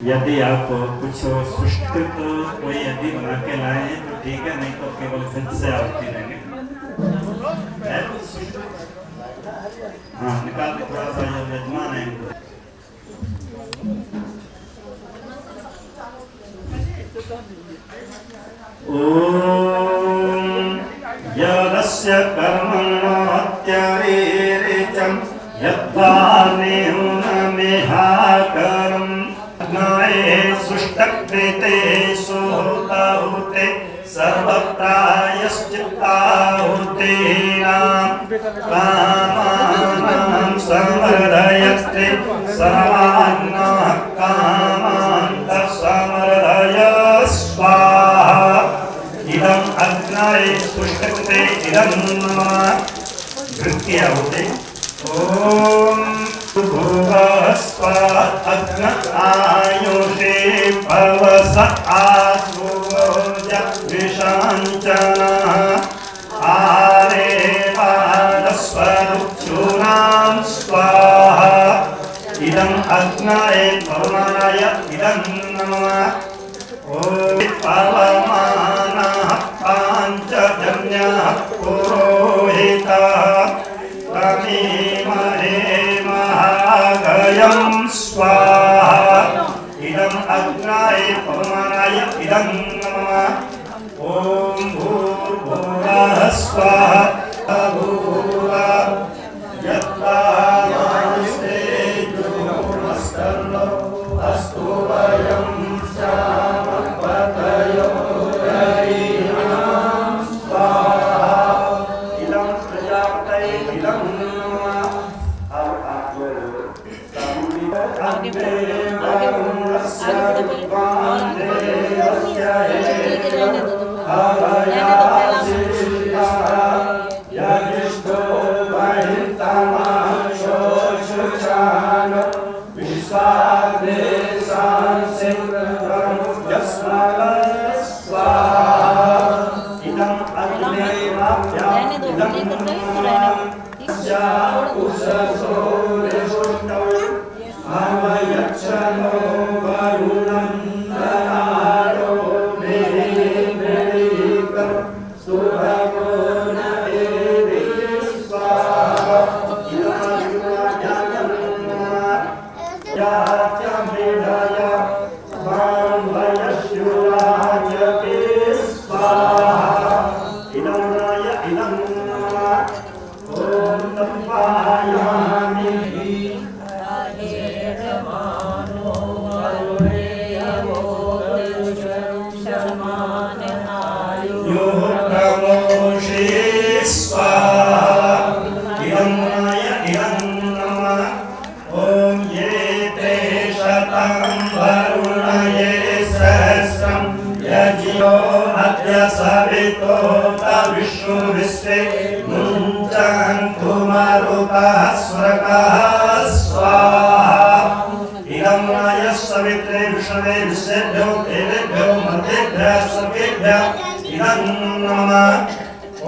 यदि आप कुछ सुष्ठुत कोई यदि बना के लाए हैं तो ठीक है, नहीं तो केवल खुद से आहुति देंगे। है कुछ सुष्ठुत? हाँ, निकाल के थोड़ा सा जो यजमान है इनको। ओम यदस्य कर्मण्यत्यारेरेचम यद्वानेहुनमेहाकरम् नाये सुष्टकृते सोताहुते सर्वप्रायश्चित्ताहुतीनां कामानां समर्दयस्ते सर्वान्नः कामान्तः समर्दय स्वाहा। इदम् अग्नये सुष्टकृते इदं नमः। वृत्ति आहुति। ओम भुवस्वः अग्न आयुषे भवस आसुवोज विषाञ्चनः आरे पादस्वरुक्षूणां स्वाहा। इदम् अग्नये पवनाय इदं नमः। ओम पवमानः पाञ्चजन्यः पुरोहितः तमीमहे महागयं स्वाहा। इदम् अग्नाय पवमानाय इदं नमः। ओम भूर्भुवः स्वाहा भूर्भुवः यद्वामानुषे जुमस्तन्नो अस्तु वयं श्यामपतयो हरिणां स्वाहा। इदं प्रजापतये इदं नमः। अब आप सवित्रे विष्णवे विश्वेभ्यो देवेभ्यो मध्येभ्यः सर्वेभ्यः इदं नमः।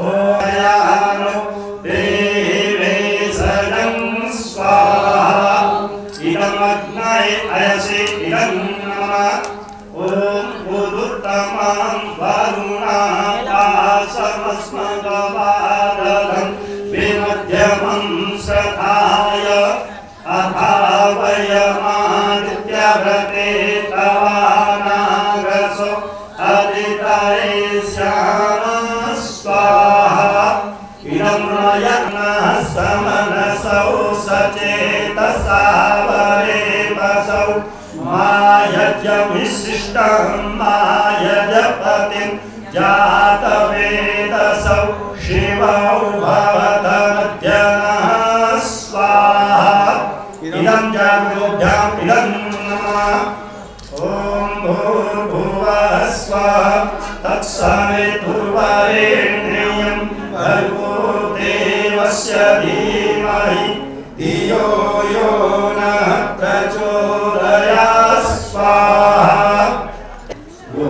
ओयानो देवे सदं स्वाहा। इदम् अग्नये अयसे इदं नमः। ओम उदुत्तमं वरुणापासमस्मगवादनं विमध्यमं सखाय अभावयमादित्यव्रते तवानागसो अदितये श्याम स्वाहा। इदं नयनः समनसौ सचेतसावरे वसौ मायज्ञविशिष्टं मायजपतिं जातवेदसौ शिवौ भवतमध्यनः स्वाहा। इदं जागृभ्याम् इदं नमः। ओम भूर्भुवः स्वः तत्सवितुर्वरेण्यं भर्गो देवस्य धीमहि धियो यो नः प्रचोदयात् स्वाहा। वो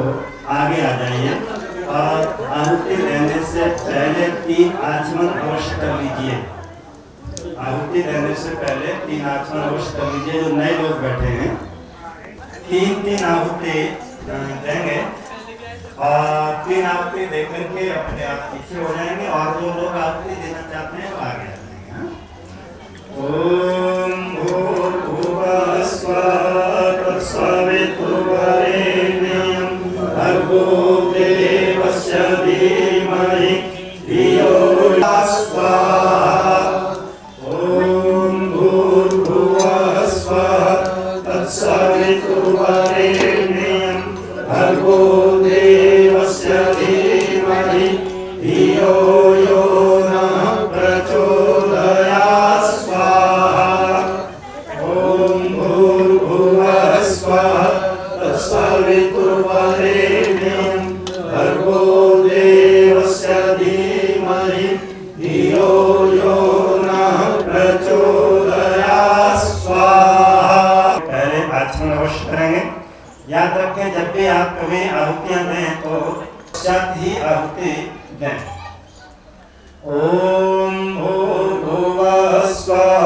आगे आ जाइए और आहुति देने से पहले 3 आचमन अवश्य कर लीजिए। आहुति देने से पहले 3 आचमन अवश्य कर लीजिए। जो नए लोग बैठे हैं तीन आहुति देंगे और 3 आहुति दे करके अपने आप पीछे हो जाएंगे और जो लोग आहुति देना चाहते हैं वो आगे आ जाएंगे। ओम भूर्भुवः स्वः तत्सवितुर्वरेण्यं भर्गो देवस्य धीमहि धियो यो स्वाहा। ओम भूर्भुवः स्वः तत्सवितुर्वरेण्यं भर्गो देवस्य धीमहि धियो यो नः प्रचोदयात् स्वाहा। ओम भूर्भुवः स्वः तत्सवितुर्वरेण्यं भर्गो देवस्य धीमहि धियो यो नः प्रचोदयात् स्वाहा। पहले आचमन अवश्य करेंगे। याद रखें जब भी आप कभी आहुतियां दें तो साथ ही आहुति दें। ओम भूर्भुवः स्वः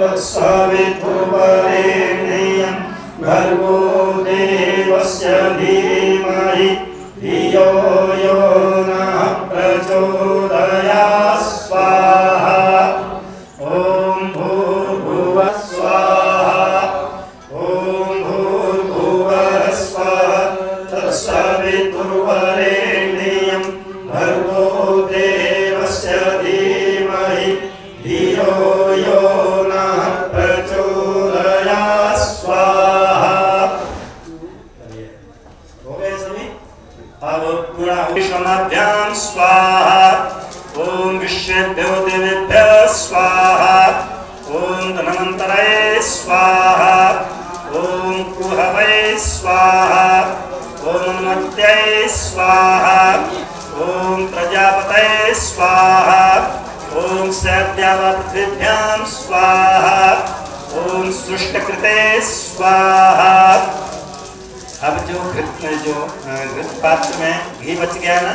तत्सवितुर्वरेण्यं भर्गो देवस्य धीमहि धियो यो नः प्रचोदयात् स्वाहा। ओम भूर्भुवः स्वः ओम भूर्भुवः स्वः तत्सवितुर्वरेण्यं भर्गो देवस्य धीमहि धियो यो नः प्रचोदयात् स्वाहा। हो गए सभी? अब पूरा विश्वनाभ्यां स्वाहा। ओम विश्वेभ्यो देवेभ्यः स्वाहा। ओम धन्वन्तरये स्वाहा। ओम कुहवे स्वाहा। ओम मत्यै स्वाहा। ओम प्रजापतये स्वाहा। ओम सैद्यावपृथिभ्यां स्वाहा। ओम सुष्टकृते स्वाहा। अब जो घृत पात्र में घी बच गया ना,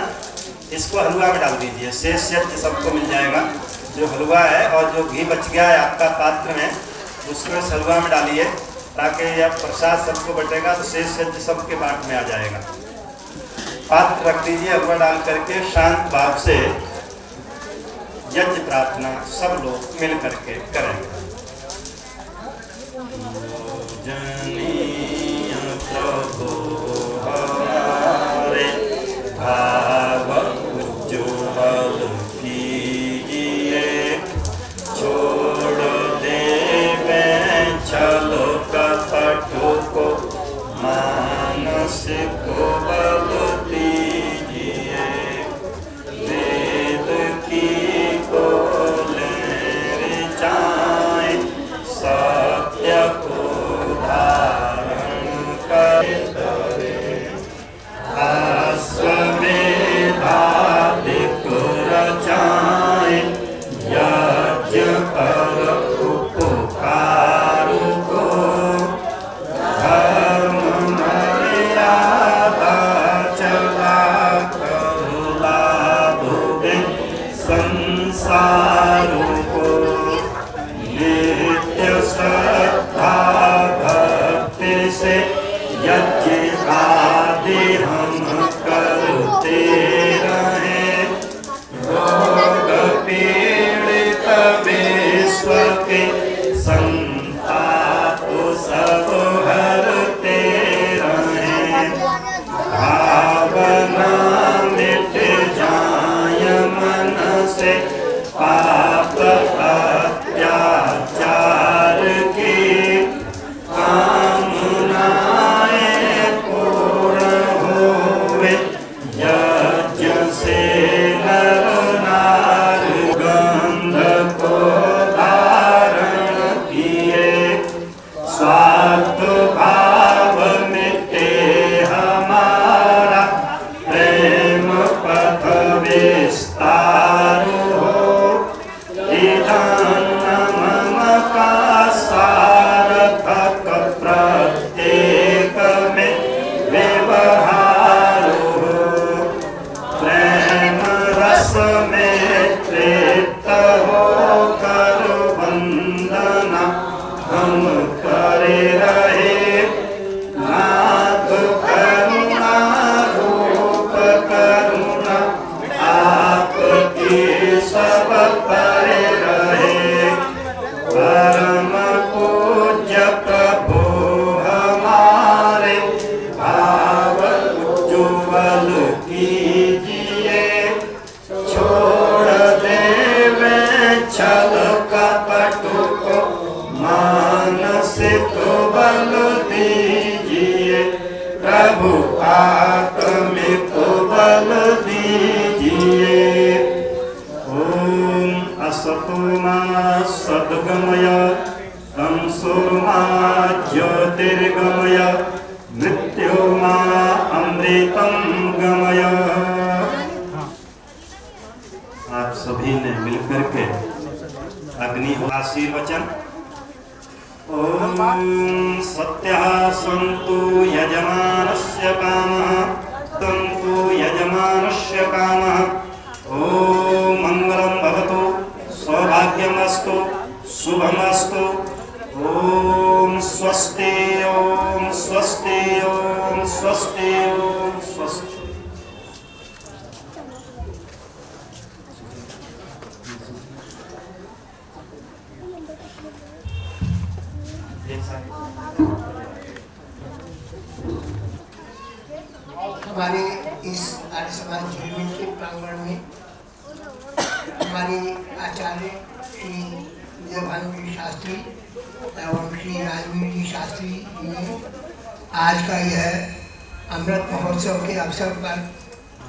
इसको हलवा में डाल दीजिए। शेष यज्ञ सबको मिल जाएगा। जो हलवा है और जो घी बच गया है आपका पात्र में, उसको इस हलवा में डालिए ताकि यह प्रसाद सबको बटेगा तो शेष यज्ञ सबके बाट में आ जाएगा। पात्र रख दीजिए, हलवा डाल करके शांत भाव से यज्ञ प्रार्थना सब लोग मिल करके करेंगे। प्रभु हमारे भाव उज्ज्वल कीजिए, छोड़ देवे छल कपट को, मानस को बल दीजिए। वेद की कोलेर जाए, सत्य को धारण करे। आश्वमेधादिक रचाए, यज्ञ कर उपकार को। धर्म मर्यादा चला कर लाभ दे संसार को। नित्य श्रद्धा भक्ति से यज्ञ आदि हम करते रहे। रोग पीड़ित विश्व के संताप सब हरते रहे। भावना मिट जाय मन से, पाप अत्याचार की कामनाएं पूर्ण होवे। यज्ञ प्रभु आत्मिक बल दीजिए। ओम असतो मा सद्गमय तमसोमा ज्योतिर्गमय मृत्योर्मा अमृतम गमय। आप सभी ने मिलकर के अग्नि आशीर्वचन। ओम सत्यः सन्तु यजमानस्य कामः, सन्तु यजमानस्य कामः। ओम मंगलम भवतु, सौभाग्यमस्तु, शुभमस्तु। ओम स्वस्ति, ओम स्वस्ति, ओम स्वस्ति, ओम स्वस्ति। हमारे इस आर्य समाज झिलमिल के प्रांगण में हमारे आचार्य श्री विजयभानु जी शास्त्री एवं श्री राजवीर जी शास्त्री जी ने आज का यह अमृत महोत्सव के अवसर पर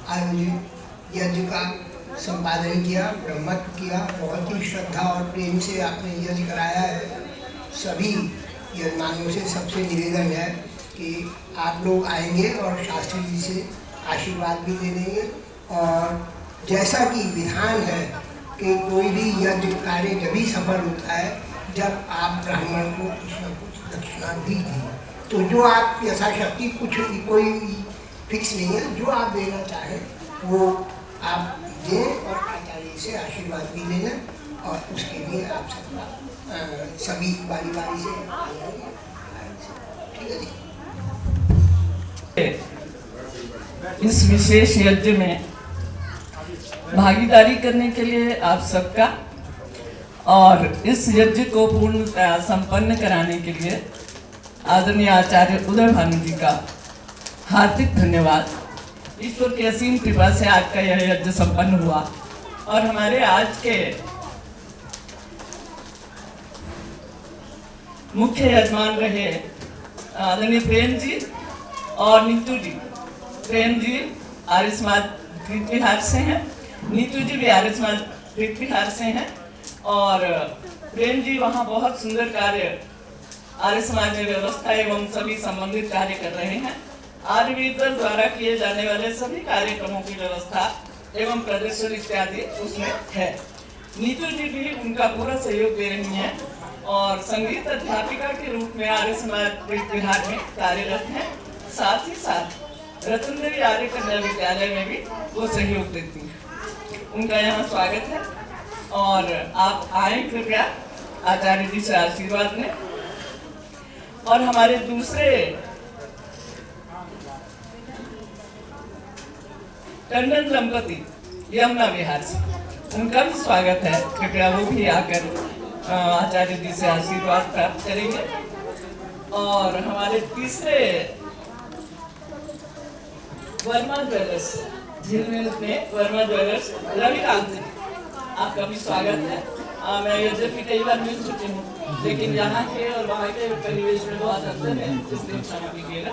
आयोजित यज्ञ का संपादन किया, ब्रह्मत्व किया। बहुत ही श्रद्धा और प्रेम से आपने यज्ञ कराया है। सभी यजमानों से सबसे निवेदन है कि आप लोग आएंगे और शास्त्री जी से आशीर्वाद भी ले लेंगे। और जैसा कि विधान है कि कोई भी यज्ञ कार्य जभी सफल होता है जब आप ब्राह्मण को कुछ न कुछ दक्षिणा भी दें। तो जो आप यथाशक्ति, कुछ कोई फिक्स नहीं है, जो आप देना चाहें वो आप दें और आचार्य से आशीर्वाद भी ले लें। और उसके लिए आप सबका सभी बारी बारी से ठीक है जी। इस विशेष यज्ञ में भागीदारी करने के लिए आप सबका और इस यज्ञ को पूर्णतः संपन्न कराने के लिए आदरणीय आचार्य उदय भानु जी का हार्दिक धन्यवाद। ईश्वर की असीम कृपा से आज का यह यज्ञ संपन्न हुआ और हमारे आज के मुख्य यजमान रहे आदरणीय प्रेम जी और नीतू जी। प्रेम जी आर्य समाज पृथ्वीहार से हैं, नीतू जी भी आर्य समाज पृथ्वीहार से हैं। और प्रेम जी वहाँ बहुत सुंदर कार्य आर्य समाज में व्यवस्था एवं सभी संबंधित कार्य कर रहे हैं। आर्यवीर दल द्वारा किए जाने वाले सभी कार्यक्रमों की व्यवस्था एवं प्रदर्शन इत्यादि उसमें है। नीतू जी भी उनका पूरा सहयोग दे रही हैं और संगीत अध्यापिका के रूप में आर्य समाज पृथ्वीहार में कार्यरत हैं। साथ ही साथ रतनदेवी आर्य कन्या विद्यालय में भी वो सहयोग देती हैं। उनका यहाँ स्वागत है और आप आए कृपया आचार्य जी से आशीर्वाद लें। और हमारे दूसरे टंडन दंपति यमुना विहार से, उनका भी स्वागत है। कृपया वो भी आकर आचार्य जी से आशीर्वाद प्राप्त करेंगे। और हमारे तीसरे वर्मा ज्वेलर्स झिलमिल में वर्मा ज्वेलर्स रविकांत जी, आपका भी स्वागत है। मैं यद्यपि कई बार मिल चुकी हूँ लेकिन यहाँ के और वहाँ के परिवेश में बहुत अंतर है, इसलिए क्षमा कीजिएगा।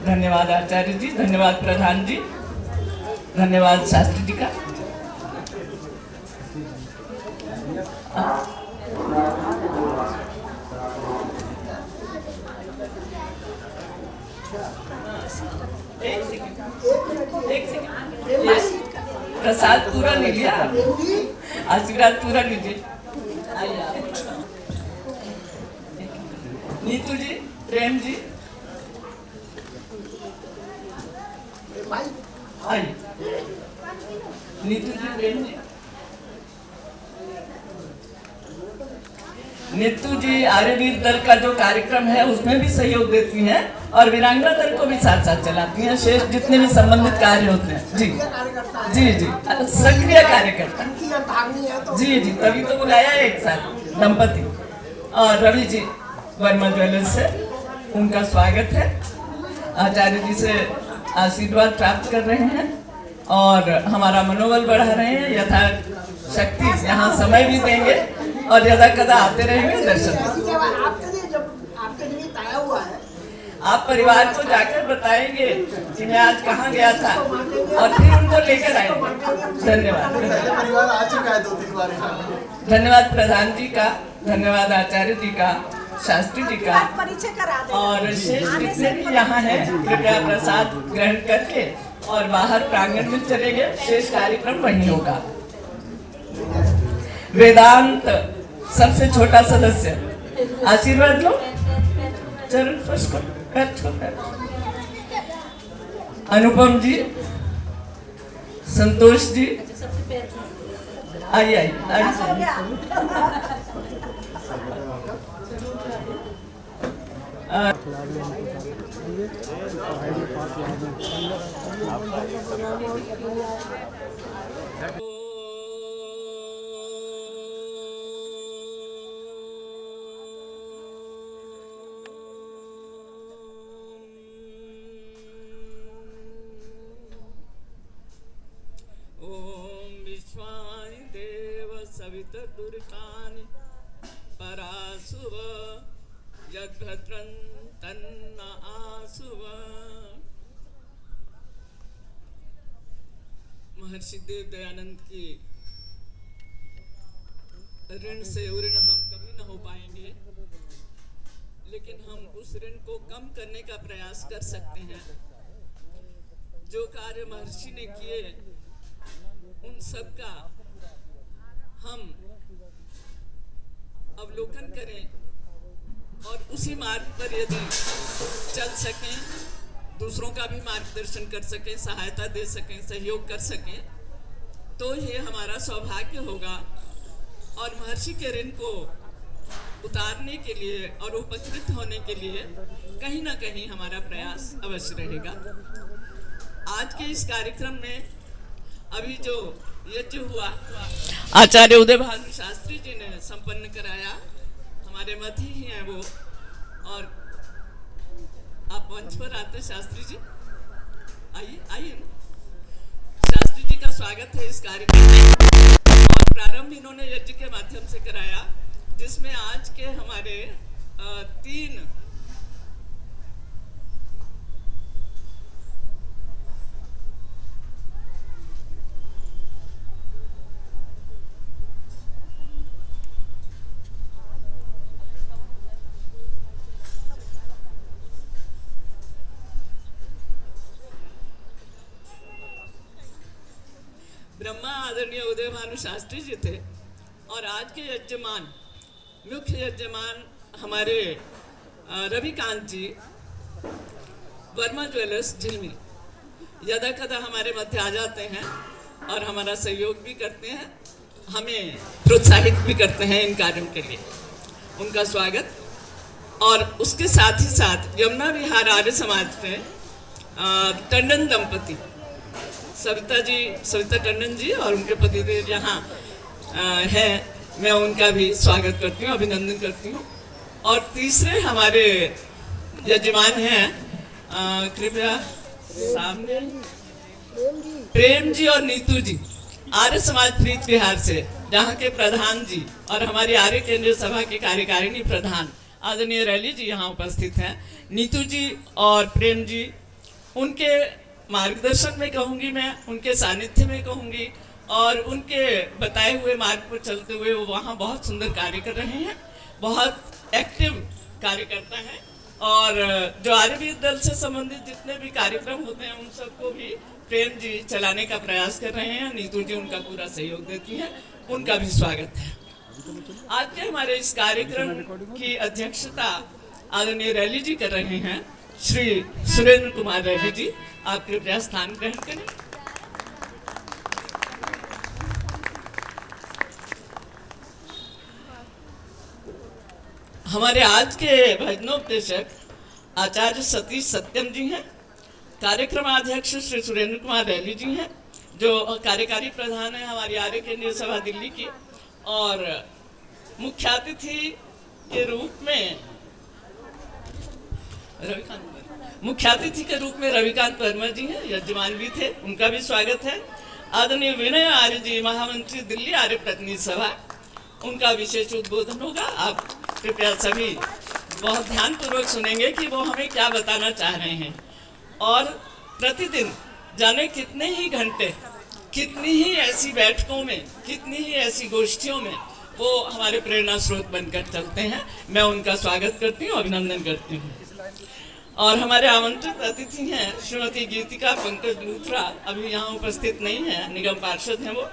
धन्यवाद आचार्य जी, धन्यवाद प्रधान जी, धन्यवाद शास्त्री जी का। एक सेकंड, प्रसाद पूरा ले लिया, आशीर्वाद पूरा लीजिए। नीतू जी, प्रेम जी आइए। नीतू जी, प्रेम जी। नीतू जी आर्यवीर दल का जो कार्यक्रम है उसमें भी सहयोग देती हैं और वीरांगना दल को भी साथ साथ चलाती हैं। शेष जितने भी संबंधित कार्य होते हैं जी जी जी, सक्रिय कार्यकर्ता जी जी, तभी तो बुलाया है एक साथ दंपति। और रवि जी वर्मा ज्वेलर्स से, उनका स्वागत है। आचार्य जी से आशीर्वाद प्राप्त कर रहे हैं और हमारा मनोबल बढ़ा रहे हैं। यथा शक्ति यहाँ समय भी देंगे और यदा कदा आते रहेंगे दर्शन। आप परिवार को जाकर बताएंगे कि मैं आज कहाँ गया था और फिर उनको लेकर आएंगे। धन्यवाद। परिवार आ चुका है 2-3 बार यहाँ पे। धन्यवाद प्रधान जी का, धन्यवाद आचार्य जी का, शास्त्री जी का, परिचय करा दें और शेष जितने भी यहाँ हैं कृपया प्रसाद ग्रहण करके और बाहर प्रांगण में चले गए। शेष कार्यक्रम वहीं होगा। वेदांत सबसे छोटा सदस्य, आशीर्वाद लो, चरण स्पर्श करो, पैर छू, पैर छू। अनुपम जी, संतोष जी, आइए आइए हो गया सवितुर्कानि परासुव यद्भद्रं तन्न आसुव। महर्षि देव दयानंद की ऋण से ऋण हम कभी न हो पाएंगे, लेकिन हम उस ऋण को कम करने का प्रयास कर सकते हैं। जो कार्य महर्षि ने किए उन सब का हम अवलोकन करें और उसी मार्ग पर यदि चल सकें, दूसरों का भी मार्गदर्शन कर सकें, सहायता दे सकें, सहयोग कर सकें, तो ये हमारा सौभाग्य होगा। और महर्षि के ऋण को उतारने के लिए और उपकृत होने के लिए कहीं ना कहीं हमारा प्रयास अवश्य रहेगा। आज के इस कार्यक्रम में अभी जो यज्ञ हुआ आचार्य उदय भानु शास्त्री जी ने संपन्न कराया, हमारे मध्य ही हैं वो। और आप मंच पर आते शास्त्री जी, आइए आइए। शास्त्री जी का स्वागत है इस कार्यक्रम में। और प्रारंभ इन्होंने यज्ञ के माध्यम से कराया, जिसमें आज के हमारे 3 ब्रह्मा आदरणीय उदय भानु शास्त्री जी थे। और आज के यजमान, मुख्य यजमान हमारे रविकांत जी, वर्मा ज्वेलर्स झिलमिल, यदा कदा हमारे मध्य आ जाते हैं और हमारा सहयोग भी करते हैं, हमें प्रोत्साहित भी करते हैं इन कार्यों के लिए। उनका स्वागत। और उसके साथ ही साथ यमुना विहार आर्य समाज में टंडन दंपति सविता टंडन जी और उनके पतिदेव यहाँ हैं, मैं उनका भी स्वागत करती हूँ, अभिनंदन करती हूँ। और तीसरे हमारे यजमान हैं, कृपया सामने, प्रेम जी और नीतू जी, आर्य समाज प्रीत विहार से, जहाँ के प्रधान जी और हमारी आर्य केंद्रीय सभा के कार्यकारिणी प्रधान आदरणीय रैली जी यहाँ उपस्थित हैं। नीतू जी और प्रेम जी, उनके मार्गदर्शन में कहूँगी मैं, उनके सानिध्य में कहूँगी, और उनके बताए हुए मार्ग पर चलते हुए वो वहाँ बहुत सुंदर कार्य कर रहे हैं, बहुत एक्टिव कार्यकर्ता हैं। और जो आर्यवीर दल से संबंधित जितने भी कार्यक्रम होते हैं उन सबको भी प्रेम जी चलाने का प्रयास कर रहे हैं। नीतू जी उनका पूरा सहयोग देती हैं, उनका भी स्वागत है। आज के हमारे इस कार्यक्रम की अध्यक्षता आदरणीय रैली जी कर रहे हैं, श्री सुरेंद्र कुमार रैली जी। आप कृपया स्थान ग्रहण करें। हमारे आज के भजनोपदेशक आचार्य सतीश सत्यम जी हैं। कार्यक्रम अध्यक्ष श्री सुरेंद्र कुमार रैली जी हैं, जो कार्यकारी प्रधान है हमारी आर्य केंद्रीय सभा दिल्ली की। और मुख्य अतिथि के रूप में रविकांत वर्मा जी हैं, यजमान भी थे, उनका भी स्वागत है। आदरणीय विनय आर्य जी, महामंत्री दिल्ली आर्य प्रतिनिधि सभा, उनका विशेष उद्बोधन होगा। आप कृपया सभी बहुत ध्यानपूर्वक सुनेंगे कि वो हमें क्या बताना चाह रहे हैं। और प्रतिदिन जाने कितने ही घंटे, कितनी ही ऐसी बैठकों में, कितनी ही ऐसी गोष्ठियों में वो हमारे प्रेरणा स्रोत बनकर चलते हैं। मैं उनका स्वागत करती हूँ, अभिनंदन करती हूँ। और हमारे आमंत्रित अतिथि हैं श्रीमती गीतिका पंकज लूथरा, अभी यहाँ उपस्थित नहीं है, निगम पार्षद हैं वो।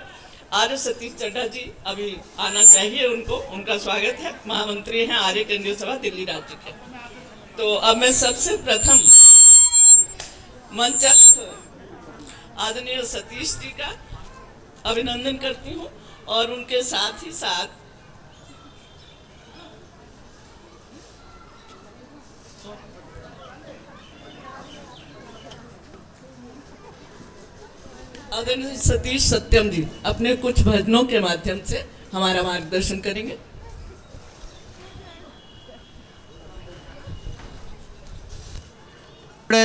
आर्य सतीश चड्ढा जी अभी आना चाहिए उनको, उनका स्वागत है, महामंत्री हैं आर्य केंद्रीय सभा दिल्ली राज्य के। तो अब मैं सबसे प्रथम मंचस्थ आदरणीय सतीश जी का अभिनंदन करती हूँ और उनके साथ ही साथ आदरणीय सतीश सत्यम जी अपने कुछ भजनों के माध्यम से हमारा मार्गदर्शन करेंगे।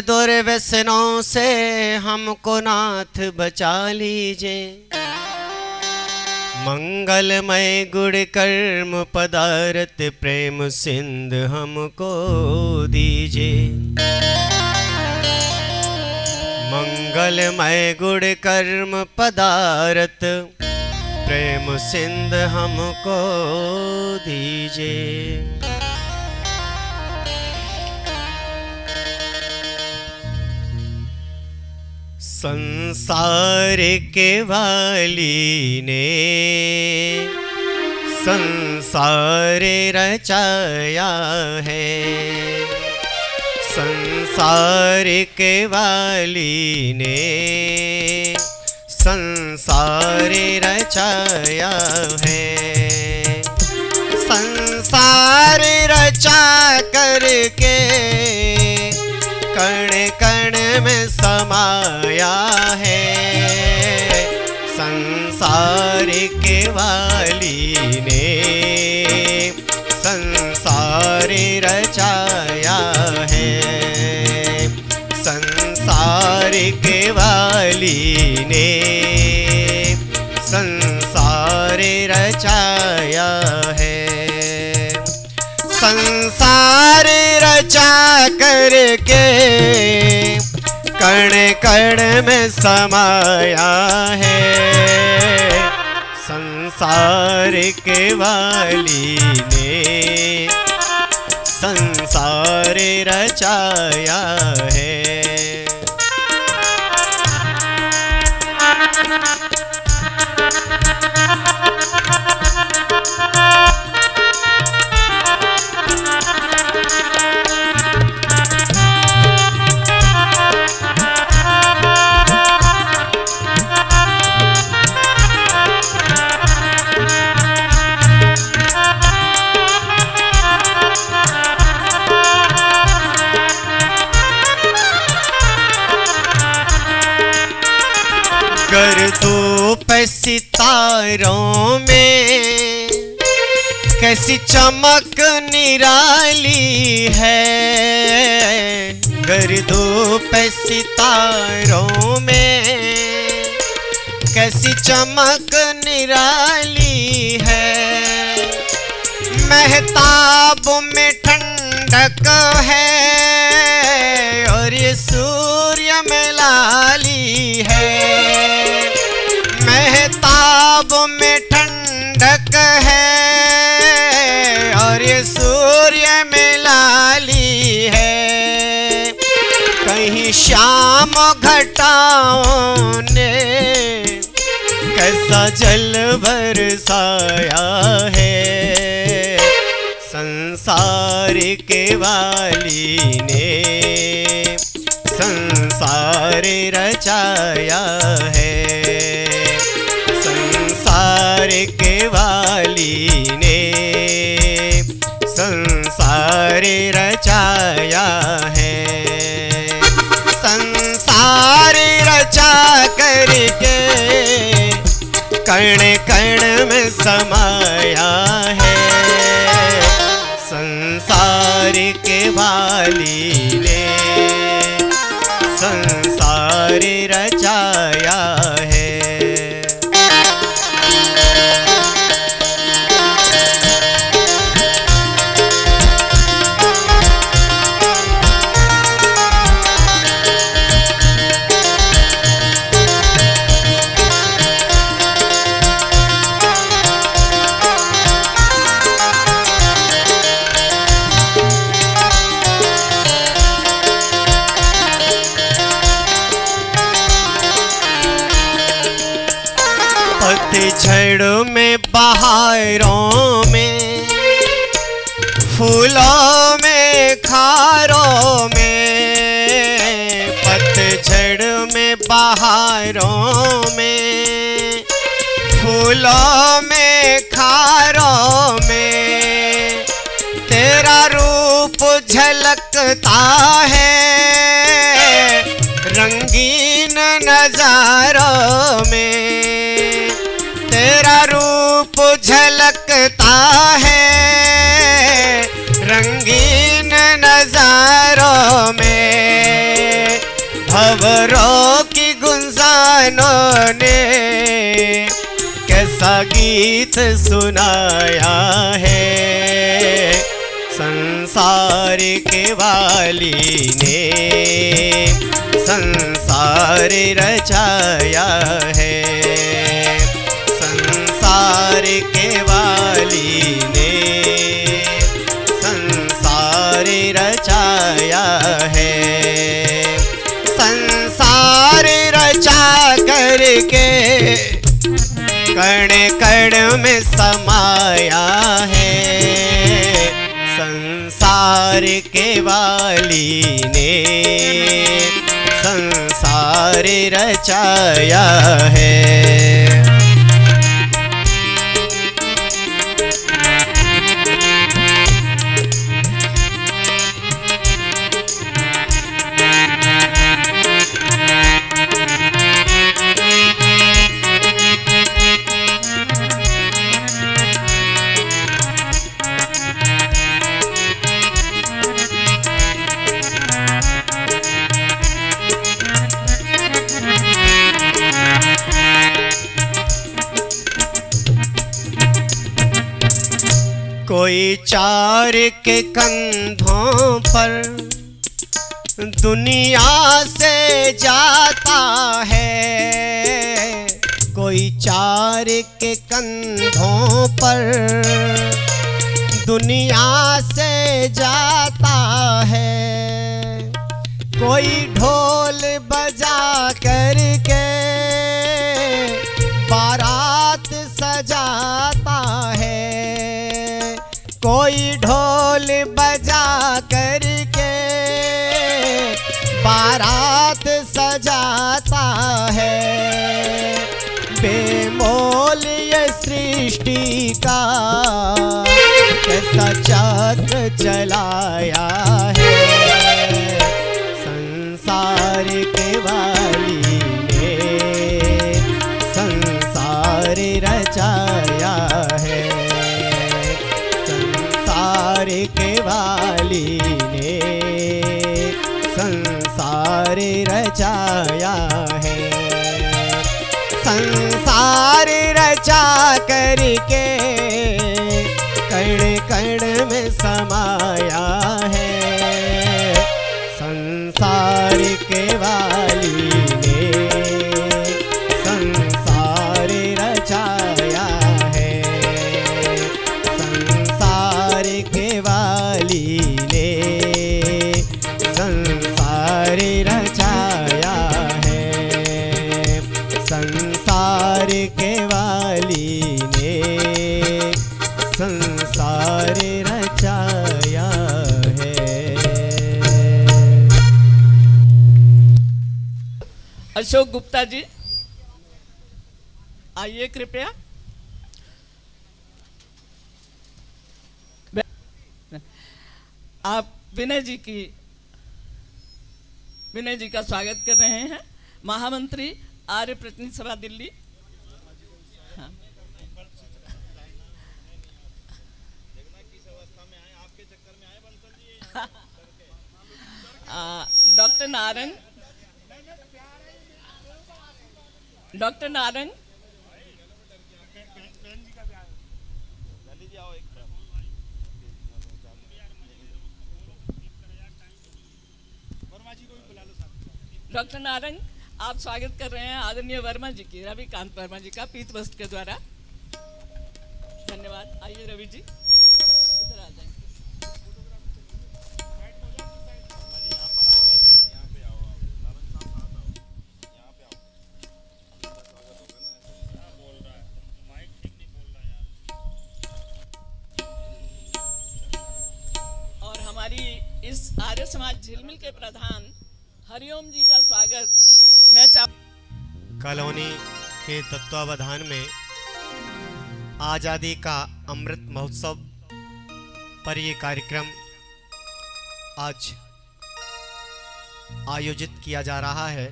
दुर्व्यसनों से हमको नाथ बचा लीजिए, मंगलमय गुण कर्म पदार्थ प्रेम सिंध हमको दीजिए। मंगलमय गुण कर्म पदार्थ प्रेम सिंध हमको दीजिए। संसार के वाली ने संसार रचाया है, संसार के वाली ने संसार रचाया है। संसार रचा करके कण कण में समाया है। संसार के वाली ने संसार रचाया है। संसार के वाली ने संसार रचाया है। संसार रचा करके कण कण में समाया है। संसार के वाली ने संसार रचाया है। कर दो सितारों में कैसी चमक निराली है। कर दो सितारों में कैसी चमक निराली है। महताब में ठंडक है और ये सूर्य में लाली है। महताब में ठंडक है और ये सूर्य में लाली है। कहीं श्याम घटाओं ने कैसा जल बरसाया है। संसार के वाली ने संसार रचाया है। संसार के वाली ने संसार रचाया है। संसार रचा करके कण कण में समाया है। संसार के वाली ने संसार रचाया है। फूलों में खारों में, पतझड़ में बहारों में, फूलों में खारों में तेरा रूप झलकता है, रंगीन नजारों में तेरा रूप झलकता है, रंगीन नजारों में। भंवरों की गुंजानों ने कैसा गीत सुनाया है, संसार के वाली ने संसार रचाया है, संसार के वाली ने संसार रचाया है, संसार रचा करके कण कण में समाया है, संसार के वाली ने संसार रचाया है। कोई चार के कंधों पर दुनिया से जाता है, कोई चार के कंधों पर दुनिया से जाता है, कोई ढोल बजा करके बारात सजाता है, कोई ढोल बजा करके बारात सजाता है, बेमोल ये सृष्टि का कैसा चक्र चलाया है, संसार के वाली ने संसार रचाया है, संसार के वाली ने संसार रचाया है, संसार रचा करके कण कण में समाया है, संसार के वाली ने संसार रचाया है, संसार के वाली ने संसार रचाया है, संसार के वाली ने संसार रचाया है। अशोक गुप्ता जी आइए कृपया। आप विनय जी का स्वागत कर रहे हैं, महामंत्री आर्य प्रतिनिधि सभा दिल्ली। हाँ। डॉक्टर नारंग डॉक्टर नारंग आप स्वागत कर रहे हैं आदरणीय वर्मा जी की, रविकांत वर्मा जी का पीत वस्त्र के द्वारा। धन्यवाद। आइए रवि जी इधर आ जाएंगे। और हमारी इस आर्य समाज झिलमिल के प्रधान हरिओम जी का स्वागत मैं कॉलोनी के तत्वावधान में आज़ादी का अमृत महोत्सव पर ये कार्यक्रम आज आयोजित किया जा रहा है।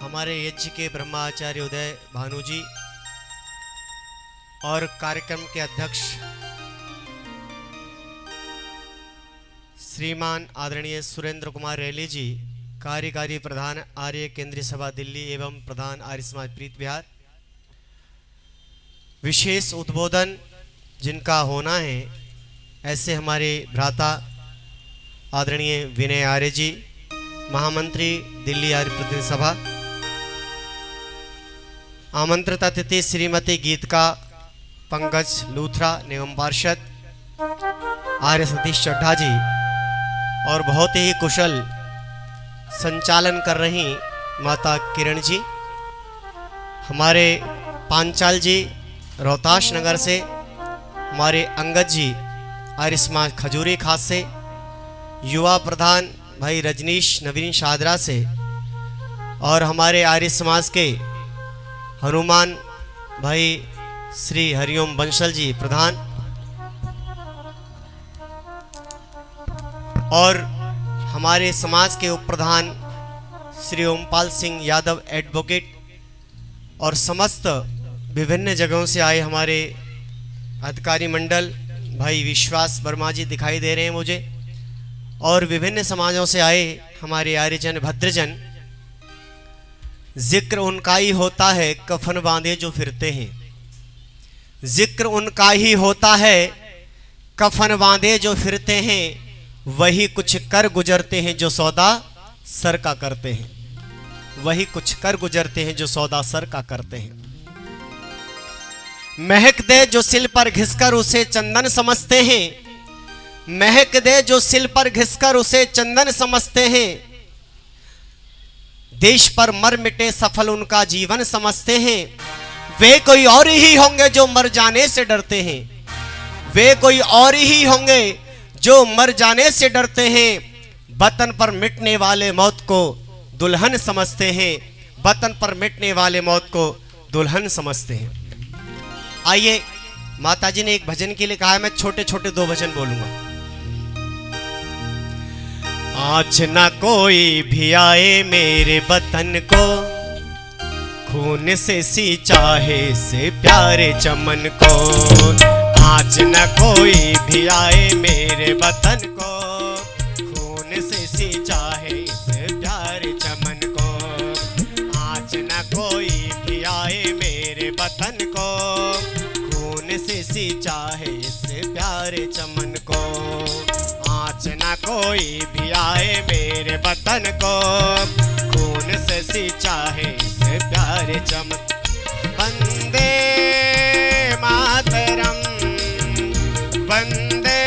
हमारे यज्ञ के ब्रह्माचार्य उदय भानु जी और कार्यक्रम के अध्यक्ष श्रीमान आदरणीय सुरेंद्र कुमार रैली जी, कार्यकारी प्रधान आर्य केंद्रीय सभा दिल्ली एवं प्रधान आर्य समाज प्रीत बिहार, विशेष उद्बोधन जिनका होना है ऐसे हमारे भ्राता आदरणीय विनय आर्य जी, महामंत्री दिल्ली आर्य प्रतिनिधि सभा, आमंत्रित अतिथि श्रीमती गीतिका पंकज लूथरा निगम पार्षद आर्य सतीश चड्ढा जी और बहुत ही कुशल संचालन कर रही माता किरण जी, हमारे पांचाल जी रोहताश नगर से, हमारे अंगद जी आर्य समाज खजूरी खास से, युवा प्रधान भाई रजनीश नवीन शादरा से और हमारे आर्य समाज के हनुमान भाई श्री हरिओम बंसल जी प्रधान और हमारे समाज के उप प्रधान श्री ओमपाल सिंह यादव एडवोकेट और समस्त विभिन्न जगहों से आए हमारे अधिकारी मंडल भाई विश्वास वर्मा जी दिखाई दे रहे हैं मुझे, और विभिन्न समाजों से आए हमारे आर्यजन भद्रजन। जिक्र उनका ही होता है कफन बांधे जो फिरते हैं, जिक्र उनका ही होता है कफन बांधे जो फिरते हैं, वही कुछ कर गुजरते हैं जो सौदा सर का करते हैं, वही कुछ कर गुजरते हैं जो सौदा सर का करते हैं। महक दे जो सिल पर घिसकर उसे चंदन समझते हैं, महक दे जो सिल पर घिसकर उसे चंदन समझते हैं, देश पर मर मिटे सफल उनका जीवन समझते हैं। वे कोई और ही होंगे जो मर जाने से डरते हैं, वे कोई और ही होंगे जो मर जाने से डरते हैं, वतन पर मिटने वाले मौत को दुल्हन समझते हैं, वतन पर मिटने वाले मौत को दुल्हन समझते हैं। आइए, माता जी ने एक भजन के लिए कहा है, मैं छोटे छोटे 2 भजन बोलूंगा। आज न कोई भी आए मेरे वतन को, खून से सींचा है से प्यारे चमन को। आज न कोई भी आए मेरे वतन को, खून से सींचा है से प्यारे चमन को। आज न कोई भी आए मेरे वतन को, खून से सींचा है से प्यारे चमन को। आज न कोई भी आए मेरे वतन को, खून से सींचा है से प्यारे चमन। वंदे मातरम, वंदे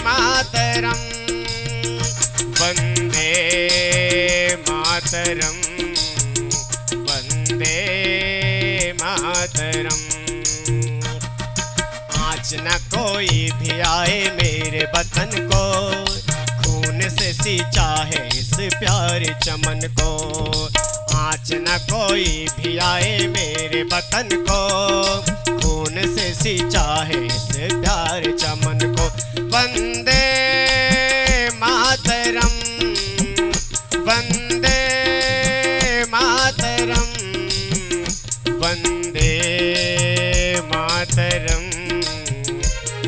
मातरम, वंदे मातरम, वंदे मातरम। आज न कोई भी आए मेरे वतन को, खून से सींचा है इस प्यारे चमन को। आज न कोई भी आए मेरे वतन को, खून से सींचा है इस प्यारे चमन को। वंदे मातरम, वंदे मातरम, वंदे मातरम,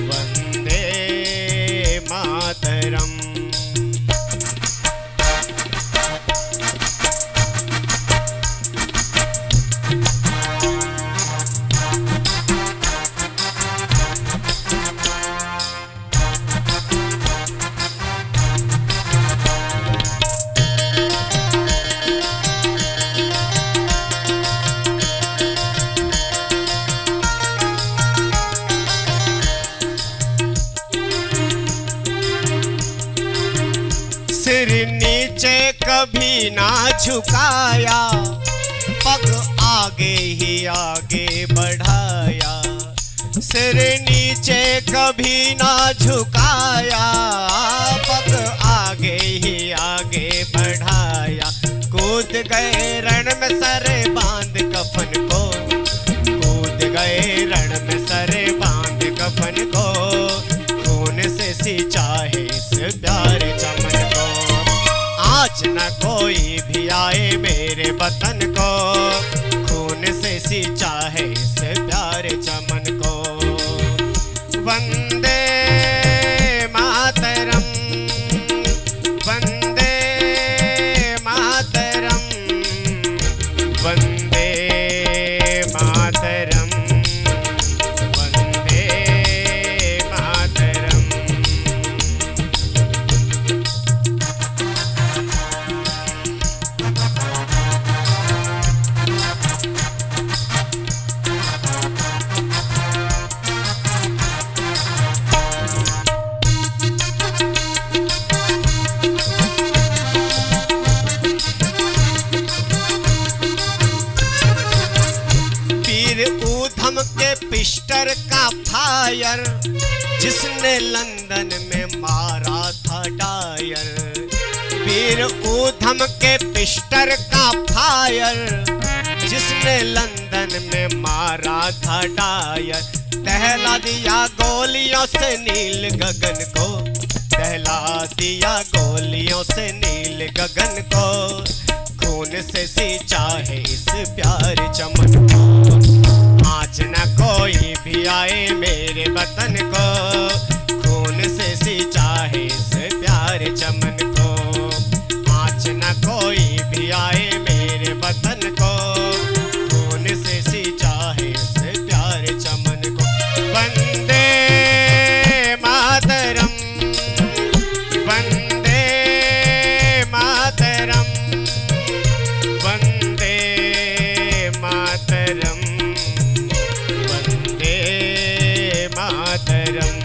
वंदे मातरम। सिर नीचे कभी ना झुकाया, पग आगे ही आगे बढ़ाया। सिर नीचे कभी ना झुकाया, सींचा है इस प्यारे चमन को। आज न कोई भी आए मेरे वतन को, खून से सींचा है इस प्यारे चमन को। वंदे मातरम, वंदे मातरम, वंदे मातरम, वंदे मातरम। के पिस्टर का फायर जिसने लंदन में मारा था डायर। वीर ऊधम के पिस्टर का फायर जिसने लंदन में मारा था डायर। दहला दिया गोलियों से नील गगन को, दहला दिया गोलियों से नील गगन को। खून से सींचा है इस प्यारे चमन को। आज न कोई भी आए मेरे वतन को, खून से सींचा है इस प्यारे चमन को। आज न कोई भी आए मेरे वतन को, खून से सींचा है इस प्यारे चमन को। वंदे मातरम, वंदे मातरम, वंदे मातरम, वंदे मातरम।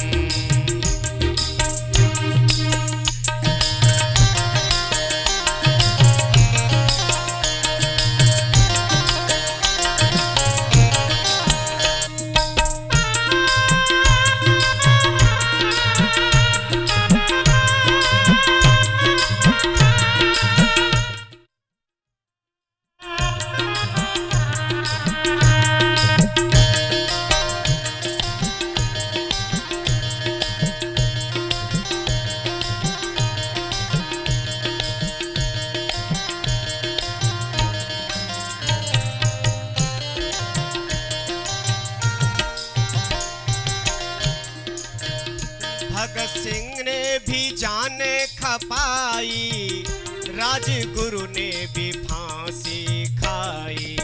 भगत सिंह ने भी जाने खपाई, राजगुरु ने भी फांसी खाई।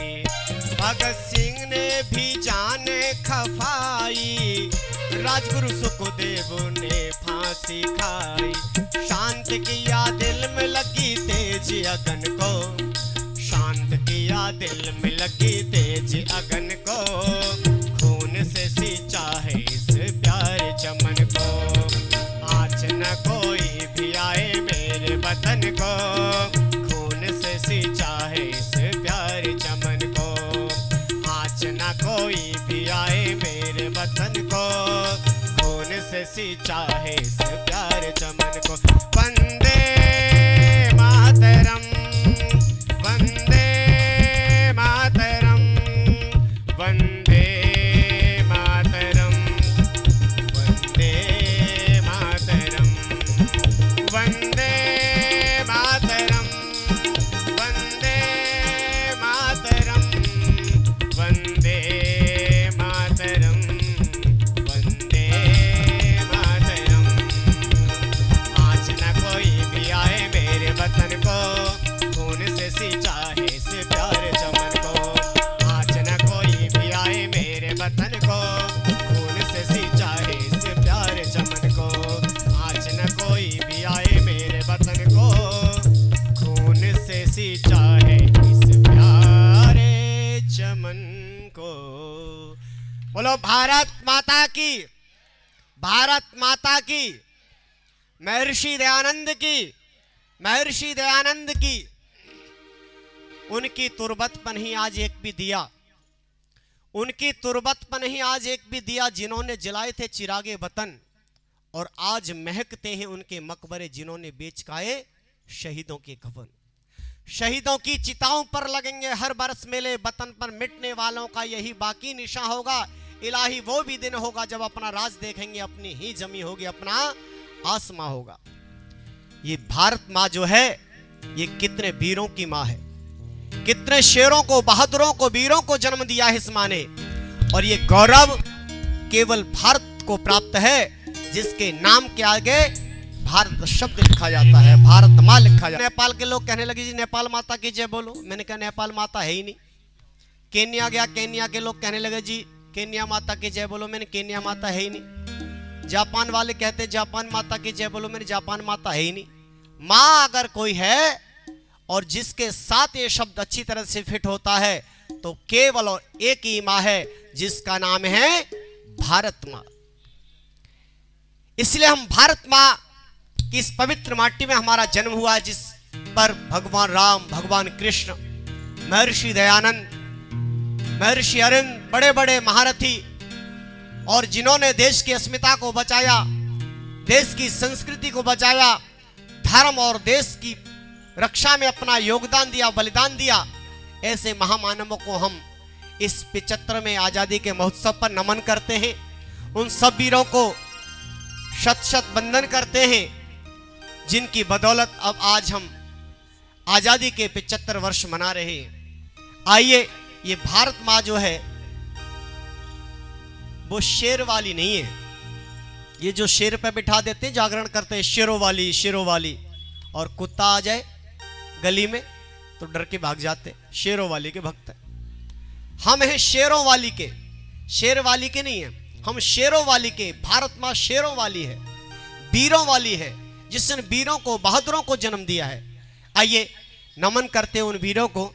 भगत सिंह ने भी जाने खपाई, राजगुरु सुखदेव ने फांसी खाई। शांत किया दिल में लगी तेज अगन को, शांत किया दिल में लगी तेज अगन को। खून से सींचा है इस प्यारे चमन को। आज न कोई भी आए मेरे वतन को, खून से सींचा है इस प्यारे चमन को। आज न कोई भी आए मेरे वतन को, खून से सींचा है इस प्यारे चमन को। वंदे मातरम, वंदे मातरम, वंदे मातरम, वंदे मातरम, वंदे मातरम, वंदे मातरम, वंदे मातरम, वंदे मातरम। आज न कोई भी आए मेरे वतन को, खून से सींचा है इस प्यारे चमन को। आज न कोई भी आए मेरे वतन को, खून से सींचा है इस प्यारे चमन को। आज न कोई भी आए मेरे वतन को, खून से सींचा है इस प्यारे चमन को। बोलो भारत माता की, भारत माता की, महर्षि दयानंद की, महर्षि दयानंद की। उनकी तुरबत पर नहीं आज एक भी दिया, उनकी तुरबत पर नहीं आज एक भी दिया, जिन्होंने जलाए थे चिरागे वतन और आज महकते हैं उनके मकबरे, जिन्होंने बेच खाए शहीदों के कफन। शहीदों की चिताओं पर लगेंगे हर बरस मेले, वतन पर मिटने वालों का यही बाकी निशा होगा। इलाही वो भी दिन होगा जब अपना राज देखेंगे, अपनी ही जमी होगी अपना आस माँ होगा। ये भारत माँ जो है ये कितने वीरों की माँ है, कितने शेरों को, बहादुरों को, वीरों को जन्म दिया है इस माँ ने। और ये गौरव केवल भारत को प्राप्त है जिसके नाम के आगे भारत शब्द लिखा जाता है, भारत माँ लिखा जाता है। नेपाल के लोग कहने लगे जी नेपाल माता की जय बोलो। मैंने कहा नेपाल माता है ही नहीं। केन्या गया, केन्या के लोग कहने लगे जी केन्या माता की जय बोलो। मैंने केन्या माता है ही नहीं। जापान वाले कहते जापान माता की जय बोलो। मैंने जापान माता है ही नहीं। माँ अगर कोई है और जिसके साथ ये शब्द अच्छी तरह से फिट होता है तो केवल और एक ही माँ है जिसका नाम है भारत माँ। इसलिए हम भारत माँ की इस पवित्र माटी में हमारा जन्म हुआ, जिस पर भगवान राम, भगवान कृष्ण, महर्षि दयानंद, महर्षि अरविंद, बड़े बड़े महारथी और जिन्होंने देश की अस्मिता को बचाया, देश की संस्कृति को बचाया, धर्म और देश की रक्षा में अपना योगदान दिया, बलिदान दिया, ऐसे महामानवों को हम इस 75वें आजादी के महोत्सव पर नमन करते हैं। उन सब वीरों को शत शत वंदन करते हैं जिनकी बदौलत अब आज हम आजादी के 75 वर्ष मना रहे हैं। आइए, ये भारत माँ जो है वो शेर वाली नहीं है। ये जो शेर पे बिठा देते हैं, जागरण करते हैं शेरों वाली, शेरों वाली, और कुत्ता आ जाए गली में तो डर के भाग जाते। शेरों वाली के भक्त हैं हम, हैं शेरों वाली के, शेर वाली के नहीं है हम, शेरों वाली के। भारत माँ शेरों वाली है, वीरों वाली है, जिसने वीरों को, बहादुरों को जन्म दिया है। आइए नमन करते हैं उन वीरों को।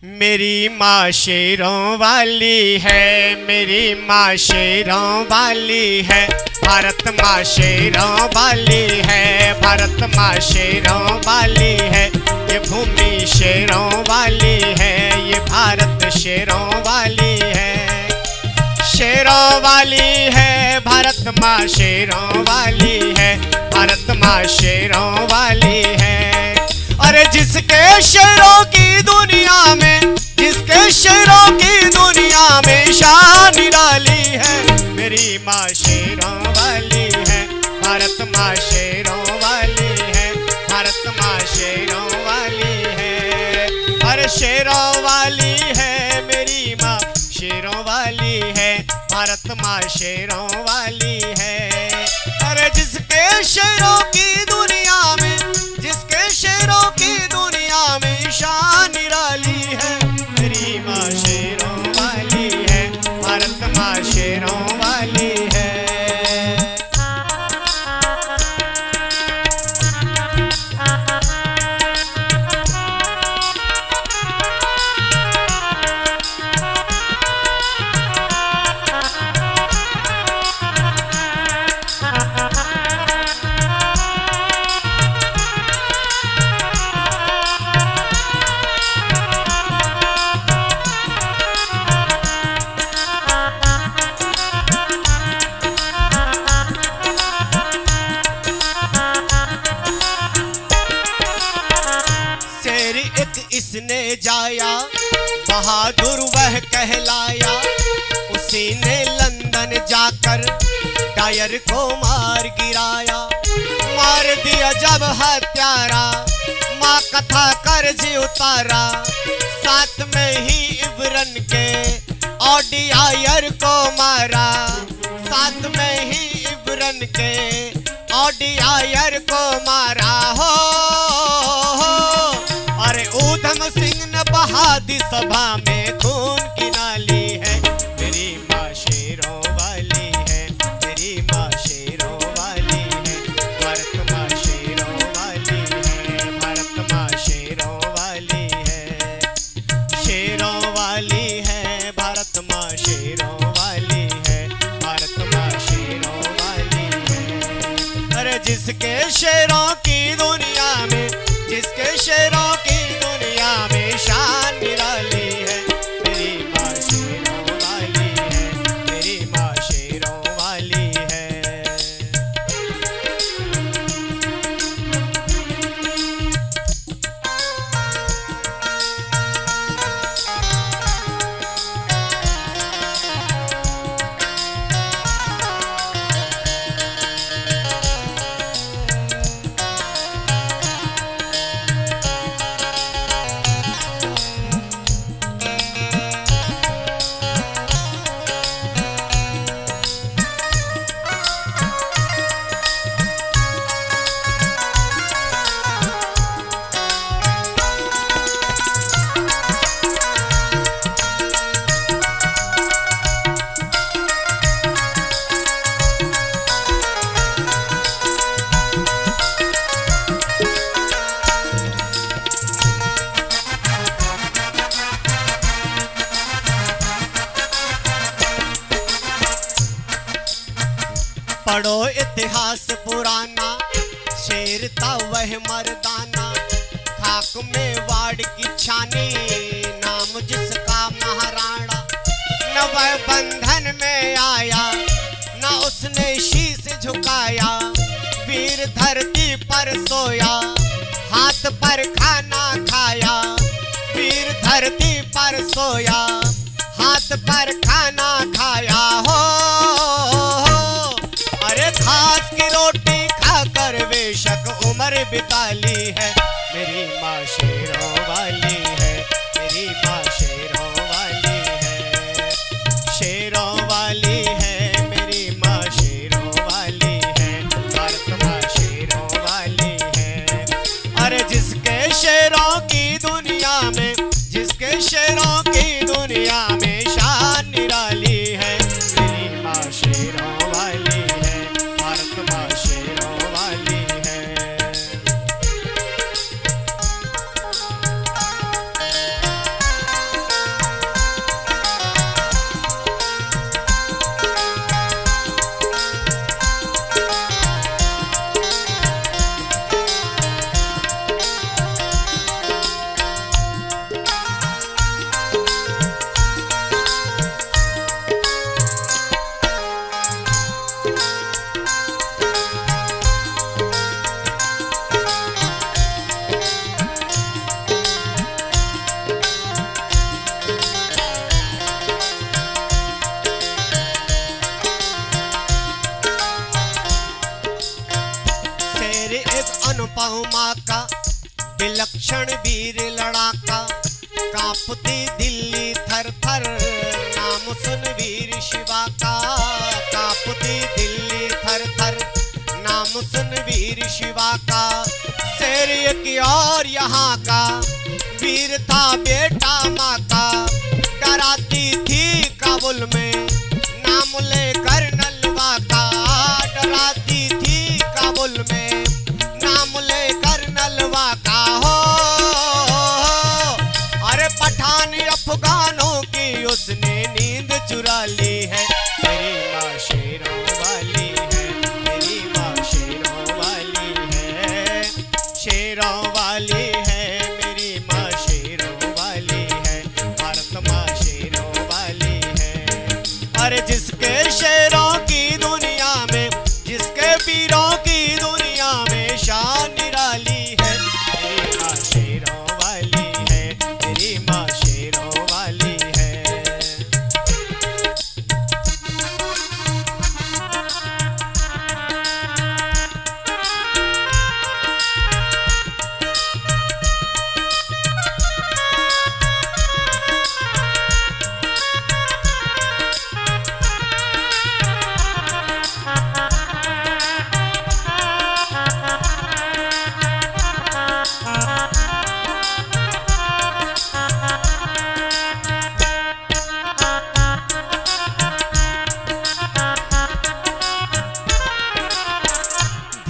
मेरी माँ शेरों वाली है, मेरी माँ शेरों वाली है, भारत माँ शेरों वाली है, भारत माँ शेरों वाली है, ये भूमि शेरों वाली है, ये भारत शेरों वाली है, शेरों वाली है, भारत माँ शेरों वाली है, भारत माँ शेरों वाली है। अरे जिसके शेरों की दुनिया में, जिसके शेरों की दुनिया में शान निराली है, मेरी माँ शेरों वाली है, भारत माँ शेरों वाली है, भारत माँ शेरों वाली है। अरे शेरों वाली है, मेरी माँ शेरों वाली है, भारत माँ शेरों वाली है। अरे जिसके शेरों की दुनिया में, जिसके शेरों की दुनिया में शान निराली है, मेरी माँ शेरों वाली है, भारत माँ शेरों वाली है। इसने जाया बहादुर वह कहलाया, उसी ने लंदन जाकर डायर को मार गिराया, मार दिया जब हत्यारा, माँ कथा कर जी उतारा, साथ में ही इब्रन के ऑडियायर को मारा, साथ में ही इब्रन के ऑडियायर को मारा हो। अरे ऊधम सिंह ने बहा दी सभा में खून की नाली है, मेरी माँ शेरों वाली है, मेरी माँ शेरों वाली है, भारत माँ शेरों वाली है, भारत माँ शेरों वाली है, शेरों वाली है, भारत माँ शेरों वाली है, भारत माँ शेरों वाली है। अरे जिसके शेरों की दुनिया में, जिसके शेरों की दुनिया में शान निराली है, मेरी माँ शेरों वाली है, मेरी माँ शेरों वाली है। पढ़ो इतिहास पुराना, शेर था वह मर्दाना, खाक में वाड़ की छानी, नाम जिसका महाराणा। न वह बंधन में आया, न उसने शीश झुकाया, वीर धरती पर सोया, हाथ पर खाना खाया। वीर धरती पर सोया, हाथ पर खाना खाया हो। अरे घास की रोटी खाकर बेशक उम्र बिता ली है, मेरी माँ शेरों वाली है, मेरी माँ शेरों वाली है, शेरों वाली है, मेरी माँ शेरों वाली है, भारत माँ शेरों वाली है। अरे जिसके शेरों की दुनिया में, जिसके शेरों की दुनिया में शान निराली है, मेरी माँ शेरों वाली है, भारत माँ शेरों वाली है। शेर एक अनुपमा का विलक्षण वीर लड़ाका, कांपती दिल्ली थर थर, नाम सुन वीर शिवा का। कांपती दिल्ली थर थर, नाम सुन वीर शिवा का। शेर एक और यहाँ का वीर था बेटा माँ का, डराती थी काबुल में, नाम लेकर नलवा का। डराती थी काबुल में, नाम लेकर नलवा का हो। अरे पठान अफगानों की उसने नींद चुरा ली है, मेरी माँ शेरों वाली है, मेरी माँ शेरों वाली है, शेरों वाली है, मेरी माँ शेरों वाली है, भारत माँ शेरों वाली है। अरे जिसके शेरों की दुनिया में, जिसके वीरों की दुनिया में शान निराली है, मेरी माँ शेरों वाली है, मेरी माँ शेरों वाली है।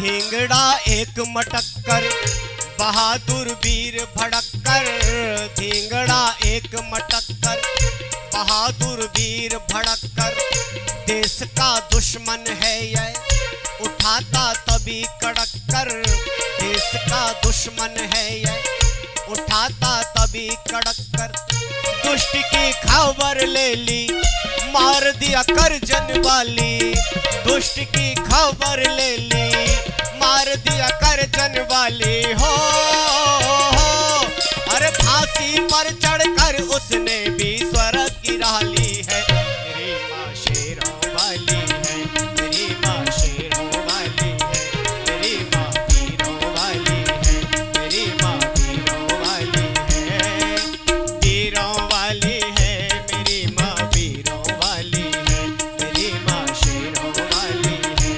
धिंगड़ा एक मटक्कर, बहादुर वीर भड़क्कर। धिंगड़ा एक मटक्कर, बहादुर वीर भड़क्कर। देश का दुश्मन है यह, उठाता तभी कड़क्कर। देश का दुश्मन है यह, उठाता तभी कड़क्कर। दुष्ट की खबर ले ली, मार दिया करजन वाली। दुष्ट की खबर ले ली, मार दिया करजन वाली हो। अरे फांसी पर चढ़कर उसने भी स्वर्ग की राह ली है, मेरी माँ शेरों वाली है, मेरी माँ शेरों वाली है, मेरी माँ वीरों वाली है, मेरी माँ वीरों वाली है, वीरों वाली है, मेरी माँ वीरों वाली है, मेरी माँ शेरों वाली है।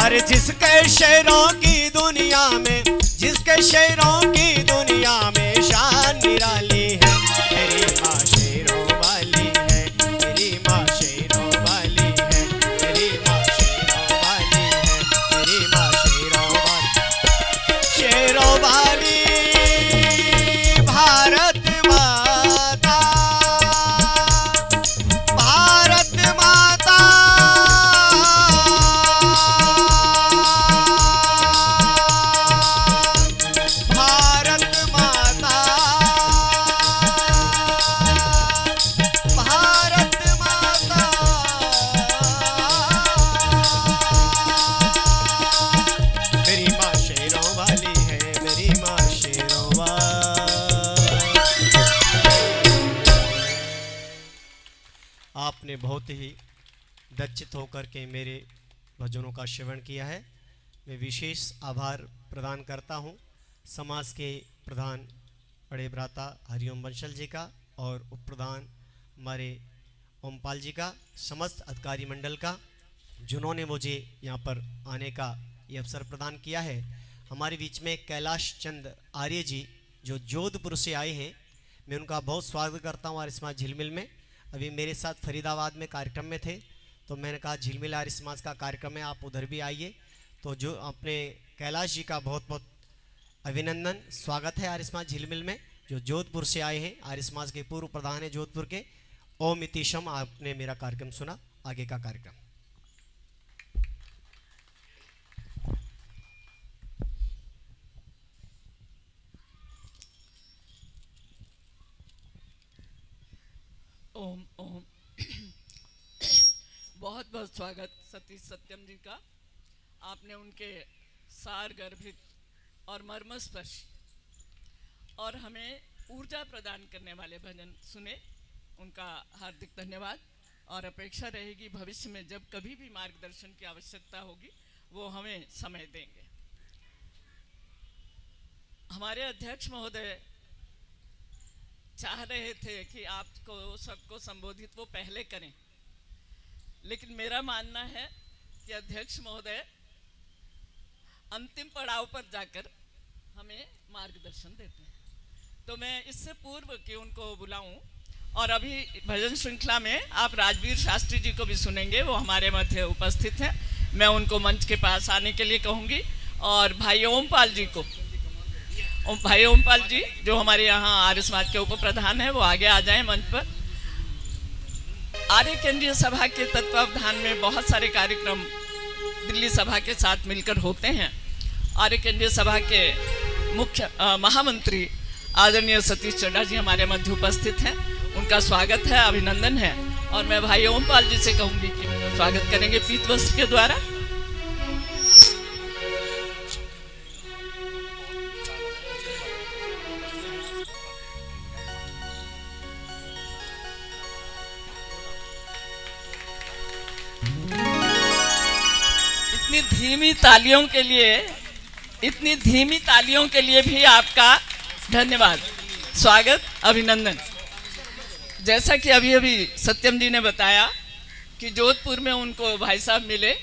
अरे जिसके शेरों की दुनिया में, जिसके शेरों की दुनिया में शान निराली है, मेरी माँ शेरों वाली है, मेरी माँ शेरों वाली है, मेरी माँ शेरों वाली है, मेरी माँ शेरों वाली, शेरों वाली भारत माता, भारत माता, आपने बहुत ही दक्षित होकर के मेरे भजनों का श्रवण किया है। मैं विशेष आभार प्रदान करता हूँ समाज के प्रधान बड़े भ्राता हरिओम बंसल जी का और उप प्रधान हमारे ओमपाल जी का, समस्त अधिकारी मंडल का, जिन्होंने मुझे यहाँ पर आने का ये अवसर प्रदान किया है। हमारे बीच में कैलाश चंद आर्य जी जो जोधपुर से आए हैं, मैं उनका बहुत स्वागत करता हूँ आर्य समाज झिलमिल में। अभी मेरे साथ फरीदाबाद में कार्यक्रम में थे तो मैंने कहा झिलमिल आर्य समाज का कार्यक्रम है, आप उधर भी आइए। तो जो अपने कैलाश जी का बहुत बहुत अभिनंदन, स्वागत है आर्य समाज झिलमिल में, जो जोधपुर से आए हैं। आर्य समाज के पूर्व प्रधान है जोधपुर के। ओम इतिशम, आपने मेरा कार्यक्रम सुना। आगे का कार्यक्रम ओम ओम बहुत बहुत स्वागत सतीश सत्यम जी का। आपने उनके सार गर्भित और मर्मस्पर्शी और हमें ऊर्जा प्रदान करने वाले भजन सुने, उनका हार्दिक धन्यवाद। और अपेक्षा रहेगी भविष्य में जब कभी भी मार्गदर्शन की आवश्यकता होगी वो हमें समय देंगे। हमारे अध्यक्ष महोदय चाह रहे थे कि आपको सबको संबोधित वो पहले करें, लेकिन मेरा मानना है कि अध्यक्ष महोदय अंतिम पड़ाव पर जाकर हमें मार्गदर्शन देते हैं। तो मैं इससे पूर्व कि उनको बुलाऊं, और अभी भजन श्रृंखला में आप राजवीर शास्त्री जी को भी सुनेंगे, वो हमारे मध्य उपस्थित हैं। मैं उनको मंच के पास आने के लिए कहूँगी। और भाई ओमपाल जी को, भाई ओमपाल जी जो हमारे यहाँ आर्य समाज के उप प्रधान हैं, वो आगे आ जाएं मंच पर। आर्य केंद्रीय सभा के तत्वावधान में बहुत सारे कार्यक्रम दिल्ली सभा के साथ मिलकर होते हैं। आर्य केंद्रीय सभा के मुख्य महामंत्री आदरणीय सतीश चड्ढा जी हमारे मध्य उपस्थित हैं, उनका स्वागत है, अभिनंदन है। और मैं भाई ओमपाल जी से कहूँगी कि स्वागत करेंगे पीत वस्त्र के द्वारा। इतनी धीमी तालियों के लिए भी आपका धन्यवाद, स्वागत, अभिनंदन। जैसा कि अभी अभी सत्यम जी ने बताया कि जोधपुर में उनको भाई साहब मिले,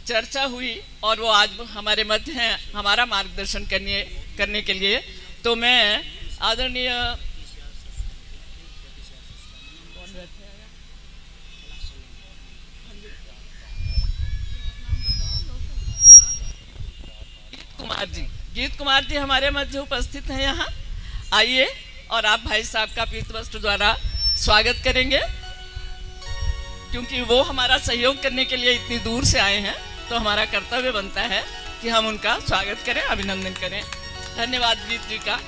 चर्चा हुई और वो आज हमारे मध्य हैं हमारा मार्गदर्शन करने के लिए। तो मैं आदरणीय गीत कुमार जी हमारे मध्य उपस्थित हैं यहाँ, आइए और आप भाई साहब का पीत वस्त्र द्वारा स्वागत करेंगे। क्योंकि वो हमारा सहयोग करने के लिए इतनी दूर से आए हैं, तो हमारा कर्तव्य बनता है कि हम उनका स्वागत करें, अभिनंदन करें। धन्यवाद गीत जी का।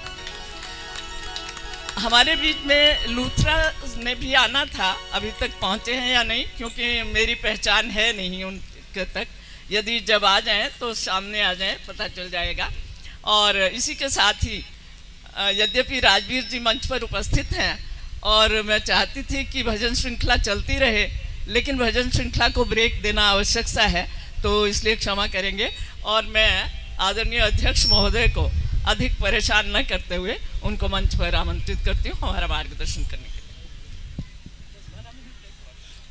हमारे बीच में लूथरा ने भी आना था, अभी तक पहुँचे हैं या नहीं, क्योंकि मेरी पहचान है नहीं उनके तक। यदि जब आ जाएं तो सामने आ जाएं, पता चल जाएगा। और इसी के साथ ही यद्यपि राजवीर जी मंच पर उपस्थित हैं और मैं चाहती थी कि भजन श्रृंखला चलती रहे, लेकिन भजन श्रृंखला को ब्रेक देना आवश्यक सा है, तो इसलिए क्षमा करेंगे। और मैं आदरणीय अध्यक्ष महोदय को अधिक परेशान न करते हुए उनको मंच पर आमंत्रित करती हूँ हमारा मार्गदर्शन करने के लिए।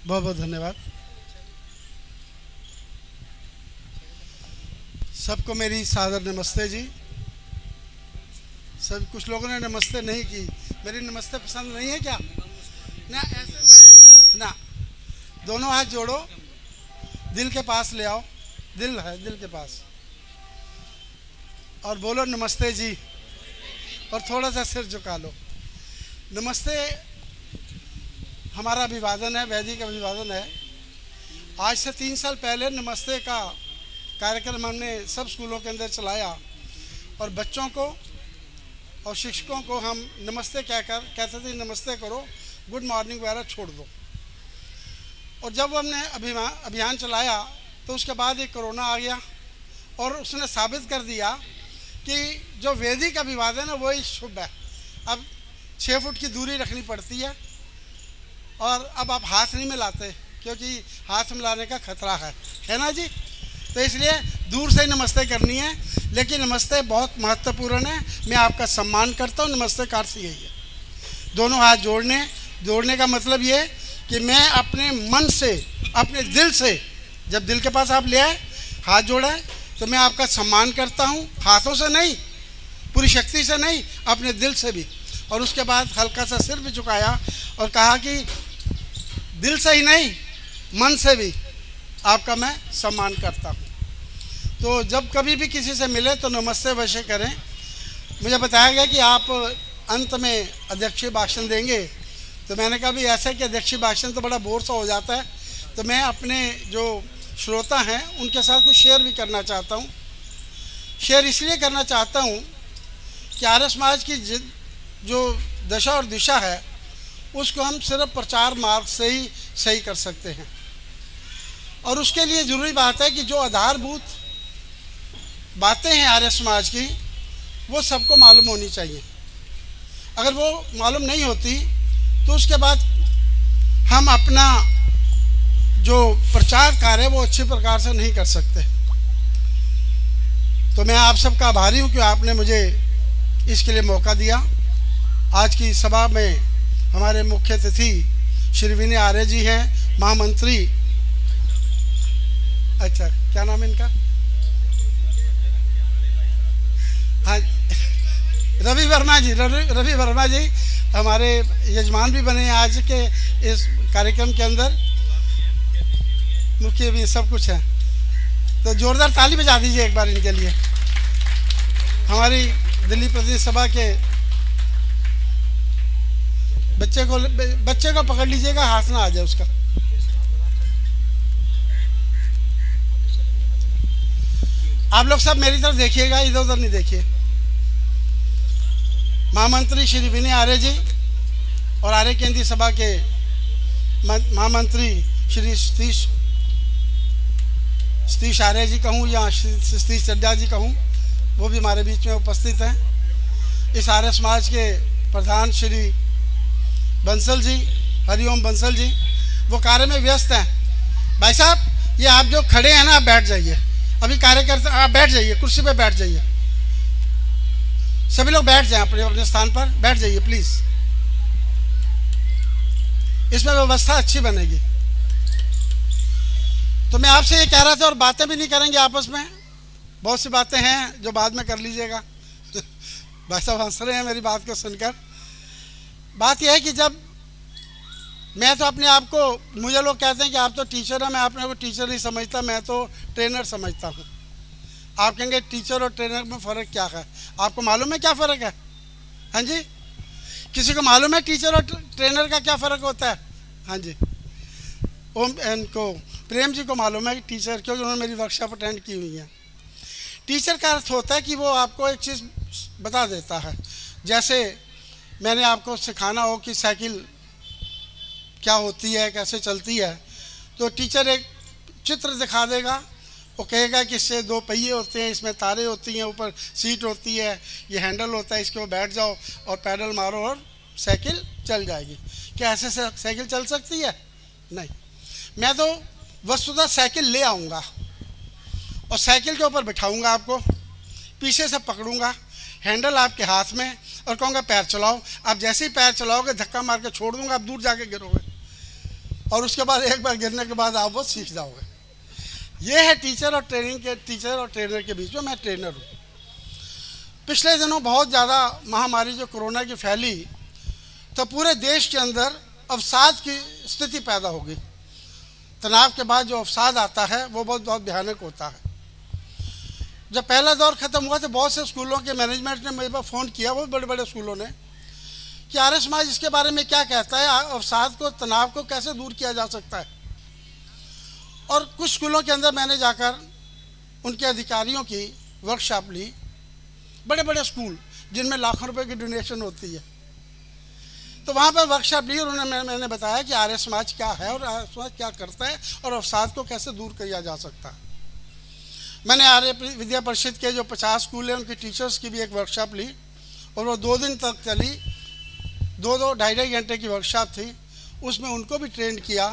बहुत बहुत धन्यवाद। सबको मेरी सादर नमस्ते जी। सब कुछ लोगों ने नमस्ते नहीं की, मेरी नमस्ते पसंद नहीं है क्या? ना ऐसे ना, दोनों हाथ जोड़ो, दिल के पास ले आओ, दिल है दिल के पास, और बोलो नमस्ते जी, और थोड़ा सा सिर झुका लो। नमस्ते हमारा अभिवादन है, वैदिक अभिवादन है। आज से 3 साल पहले नमस्ते का कार्यक्रम हमने सब स्कूलों के अंदर चलाया और बच्चों को और शिक्षकों को हम नमस्ते कहते थे, नमस्ते करो, गुड मॉर्निंग वगैरह छोड़ दो। और जब हमने अभियान चलाया तो उसके बाद एक कोरोना आ गया और उसने साबित कर दिया कि जो वैदिक अभिवादन है वही शुभ है। अब 6 फुट की दूरी रखनी पड़ती है, और अब आप हाथ नहीं मिलाते क्योंकि हाथ मिलाने का खतरा है ना जी। तो इसलिए दूर से ही नमस्ते करनी है, लेकिन नमस्ते बहुत महत्वपूर्ण है। मैं आपका सम्मान करता हूँ। नमस्ते का अर्थ यही है, दोनों हाथ जोड़ने का मतलब ये कि मैं अपने मन से, अपने दिल से, जब दिल के पास आप ले आए, हाथ जोड़ा है, तो मैं आपका सम्मान करता हूँ, हाथों से नहीं, पूरी शक्ति से नहीं, अपने दिल से भी। और उसके बाद हल्का सा सिर भी झुकाया और कहा कि दिल से ही नहीं, मन से भी आपका मैं सम्मान करता हूँ। तो जब कभी भी किसी से मिले तो नमस्ते अवश्य करें। मुझे बताया गया कि आप अंत में अध्यक्षीय भाषण देंगे, तो मैंने कहा भी ऐसा कि अध्यक्षीय भाषण तो बड़ा बोर सा हो जाता है, तो मैं अपने जो श्रोता हैं उनके साथ कुछ शेयर भी करना चाहता हूँ। शेयर इसलिए करना चाहता हूँ कि आर्य समाज की जो दशा और दिशा है उसको हम सिर्फ प्रचार मार्ग से ही सही कर सकते हैं। और उसके लिए ज़रूरी बात है कि जो आधारभूत बातें हैं आर्य समाज की, वो सबको मालूम होनी चाहिए। अगर वो मालूम नहीं होती तो उसके बाद हम अपना जो प्रचार कार्य है वो अच्छे प्रकार से नहीं कर सकते। तो मैं आप सबका आभारी हूँ कि आपने मुझे इसके लिए मौका दिया। आज की सभा में हमारे मुख्य अतिथि श्री विनय आर्य जी हैं, महामंत्री। अच्छा, क्या नाम है इनका? हाँ, रवि वर्मा जी। रवि वर्मा जी हमारे यजमान भी बने हैं आज के इस कार्यक्रम के अंदर, मुख्य भी सब कुछ है। तो जोरदार ताली बजा दीजिए एक बार इनके लिए। हमारी दिल्ली प्रतिनिधि सभा के बच्चे को पकड़ लीजिएगा, हाथ ना आ जाए उसका। आप लोग सब मेरी तरफ देखिएगा, इधर उधर नहीं देखिए। महामंत्री श्री विनय आर्य जी और आर्य केंद्रीय सभा के महामंत्री श्री सतीश आर्य जी कहूँ या सतीश चड्डा जी कहूँ, वो भी हमारे बीच में उपस्थित हैं। इस आर्य समाज के प्रधान श्री बंसल जी, हरिओम बंसल जी, वो कार्य में व्यस्त हैं। भाई साहब, ये आप जो खड़े हैं ना, आप बैठ जाइए। अभी कार्यकर्ता आप बैठ जाइए, कुर्सी पे बैठ जाइए। सभी लोग बैठ जाएं अपने अपने स्थान पर, बैठ जाइए प्लीज़। इसमें व्यवस्था अच्छी बनेगी। तो मैं आपसे ये कह रहा था, और बातें भी नहीं करेंगे आपस में, बहुत सी बातें हैं जो बाद में कर लीजिएगा। भाई साहब हंस रहे हैं मेरी बात को सुनकर। बात यह है कि जब मैं तो अपने आप को, मुझे लोग कहते हैं कि आप तो टीचर हैं, मैं अपने को टीचर नहीं समझता, मैं तो ट्रेनर समझता हूँ। आप कहेंगे टीचर और ट्रेनर में फ़र्क क्या है? आपको मालूम है क्या फ़र्क है? हाँ जी, किसी को मालूम है टीचर और ट्रेनर का क्या फ़र्क होता है? हाँ जी, इनको प्रेम जी को मालूम है कि टीचर, क्योंकि उन्होंने मेरी वर्कशॉप अटेंड की हुई है। टीचर का अर्थ होता है कि वो आपको एक चीज़ बता देता है। जैसे मैंने आपको सिखाना हो कि साइकिल क्या होती है, कैसे चलती है, तो टीचर एक चित्र दिखा देगा। वो कहेगा कि इससे दो पहिए होते हैं, इसमें तारे होती हैं, ऊपर सीट होती है, ये हैंडल होता है, इसके ऊपर बैठ जाओ और पैडल मारो और साइकिल चल जाएगी। क्या ऐसे साइकिल चल सकती है? नहीं। मैं तो वस्तुतः साइकिल ले आऊँगा और साइकिल के ऊपर बिठाऊँगा, आपको पीछे से पकड़ूँगा, हैंडल आपके हाथ में, और कहूँगा पैर चलाओ। आप जैसे ही पैर चलाओगे धक्का मार के छोड़ दूँगा, आप दूर जाके गिरोगे, और उसके बाद एक बार गिरने के बाद आप वो सीख जाओगे। ये है टीचर और ट्रेनर के बीच में। मैं ट्रेनर हूँ। पिछले दिनों बहुत ज़्यादा महामारी जो कोरोना की फैली, तो पूरे देश के अंदर अवसाद की स्थिति पैदा हो गई। तनाव के बाद जो अवसाद आता है वो बहुत भयानक होता है। जब पहला दौर ख़त्म हुआ तो बहुत से स्कूलों के मैनेजमेंट ने मेरे पास फ़ोन किया, बहुत बड़े बड़े स्कूलों ने, कि आर्य समाज इसके बारे में क्या कहता है, अवसाद को, तनाव को कैसे दूर किया जा सकता है। और कुछ स्कूलों के अंदर मैंने जाकर उनके अधिकारियों की वर्कशॉप ली। बड़े बड़े स्कूल जिनमें लाखों रुपए की डोनेशन होती है, तो वहाँ पर वर्कशॉप ली और मैंने बताया कि आर्य समाज क्या है और आर्य समाज क्या करता है और अवसाद को कैसे दूर किया जा सकता है। मैंने आर्य विद्या परिषद के जो 50 स्कूल हैं उनके टीचर्स की भी एक वर्कशॉप ली, और वो 2 दिन तक चली। 2-2 ढाई घंटे की वर्कशॉप थी, उसमें उनको भी ट्रेन किया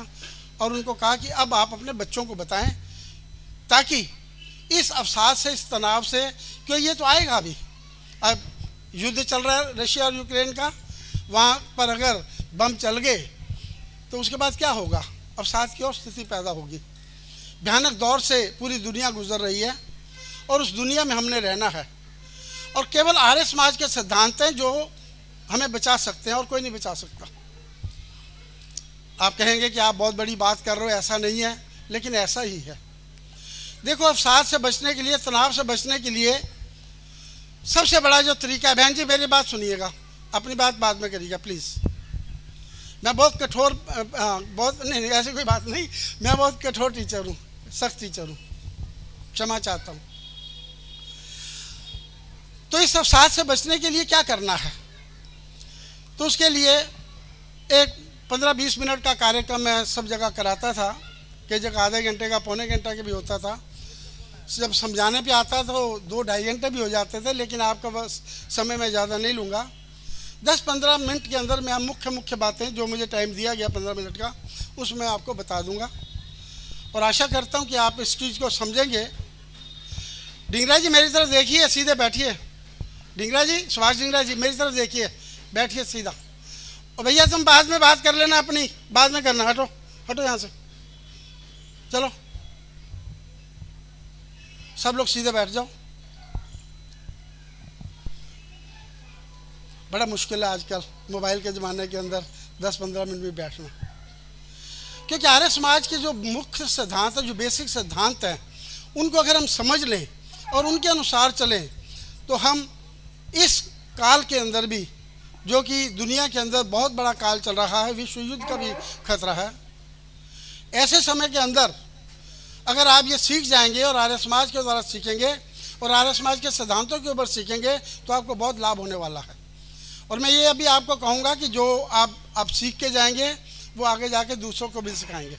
और उनको कहा कि अब आप अपने बच्चों को बताएं, ताकि इस अवसाद से, इस तनाव से, क्योंकि ये तो आएगा भी। अब युद्ध चल रहा है रशिया और यूक्रेन का, वहाँ पर अगर बम चल गए तो उसके बाद क्या होगा? अवसाद की और स्थिति पैदा होगी। भयानक दौर से पूरी दुनिया गुजर रही है और उस दुनिया में हमने रहना है, और केवल आर्य समाज के सिद्धांत हैं जो हमें बचा सकते हैं और कोई नहीं बचा सकता। आप कहेंगे कि आप बहुत बड़ी बात कर रहे हो, ऐसा नहीं है, लेकिन ऐसा ही है। देखो, अवसाद से बचने के लिए, तनाव से बचने के लिए सबसे बड़ा जो तरीका है, बहन जी मेरी बात सुनिएगा, अपनी बात बाद में करिएगा प्लीज़। मैं बहुत कठोर, बहुत नहीं, ऐसी कोई बात नहीं, मैं बहुत कठोर टीचर हूँ, सख्त टीचर हूँ, क्षमा चाहता हूँ। तो इस अवसाद से बचने के लिए क्या करना है? तो उसके लिए एक 15-20 मिनट का कार्यक्रम मैं सब जगह कराता था, कई जगह आधे घंटे का, पौने घंटे का भी होता था। जब समझाने पे आता तो 2-2.5 घंटे भी हो जाते थे, लेकिन आपका बस समय मैं ज़्यादा नहीं लूँगा। 10-15 मिनट के अंदर मैं मुख्य बातें जो मुझे टाइम दिया गया 15 मिनट का, उसमें आपको बता दूँगा और आशा करता हूँ कि आप इस चीज़ को समझेंगे। डिंगरा जी मेरी तरफ देखिए, सीधे बैठिए। डिंगरा जी, सुभाष डिंगरा जी मेरी तरफ देखिए, बैठिए सीधा। और भैया तुम बाद में बात कर लेना, अपनी बाद में करना, हटो हटो यहाँ से, चलो सब लोग सीधे बैठ जाओ। बड़ा मुश्किल है आजकल मोबाइल के ज़माने के अंदर 10-15 मिनट भी बैठना, क्योंकि आर्य समाज के जो मुख्य सिद्धांत है, जो बेसिक सिद्धांत हैं, उनको अगर हम समझ लें और उनके अनुसार चलें तो हम इस काल के अंदर भी, जो कि दुनिया के अंदर बहुत बड़ा काल चल रहा है, विश्व युद्ध का भी खतरा है, ऐसे समय के अंदर अगर आप ये सीख जाएंगे और आर्य समाज के द्वारा सीखेंगे और आर्य समाज के सिद्धांतों के ऊपर सीखेंगे तो आपको बहुत लाभ होने वाला है। और मैं ये अभी आपको कहूँगा कि जो आप सीख के जाएंगे वो आगे जाके दूसरों को भी सिखाएंगे।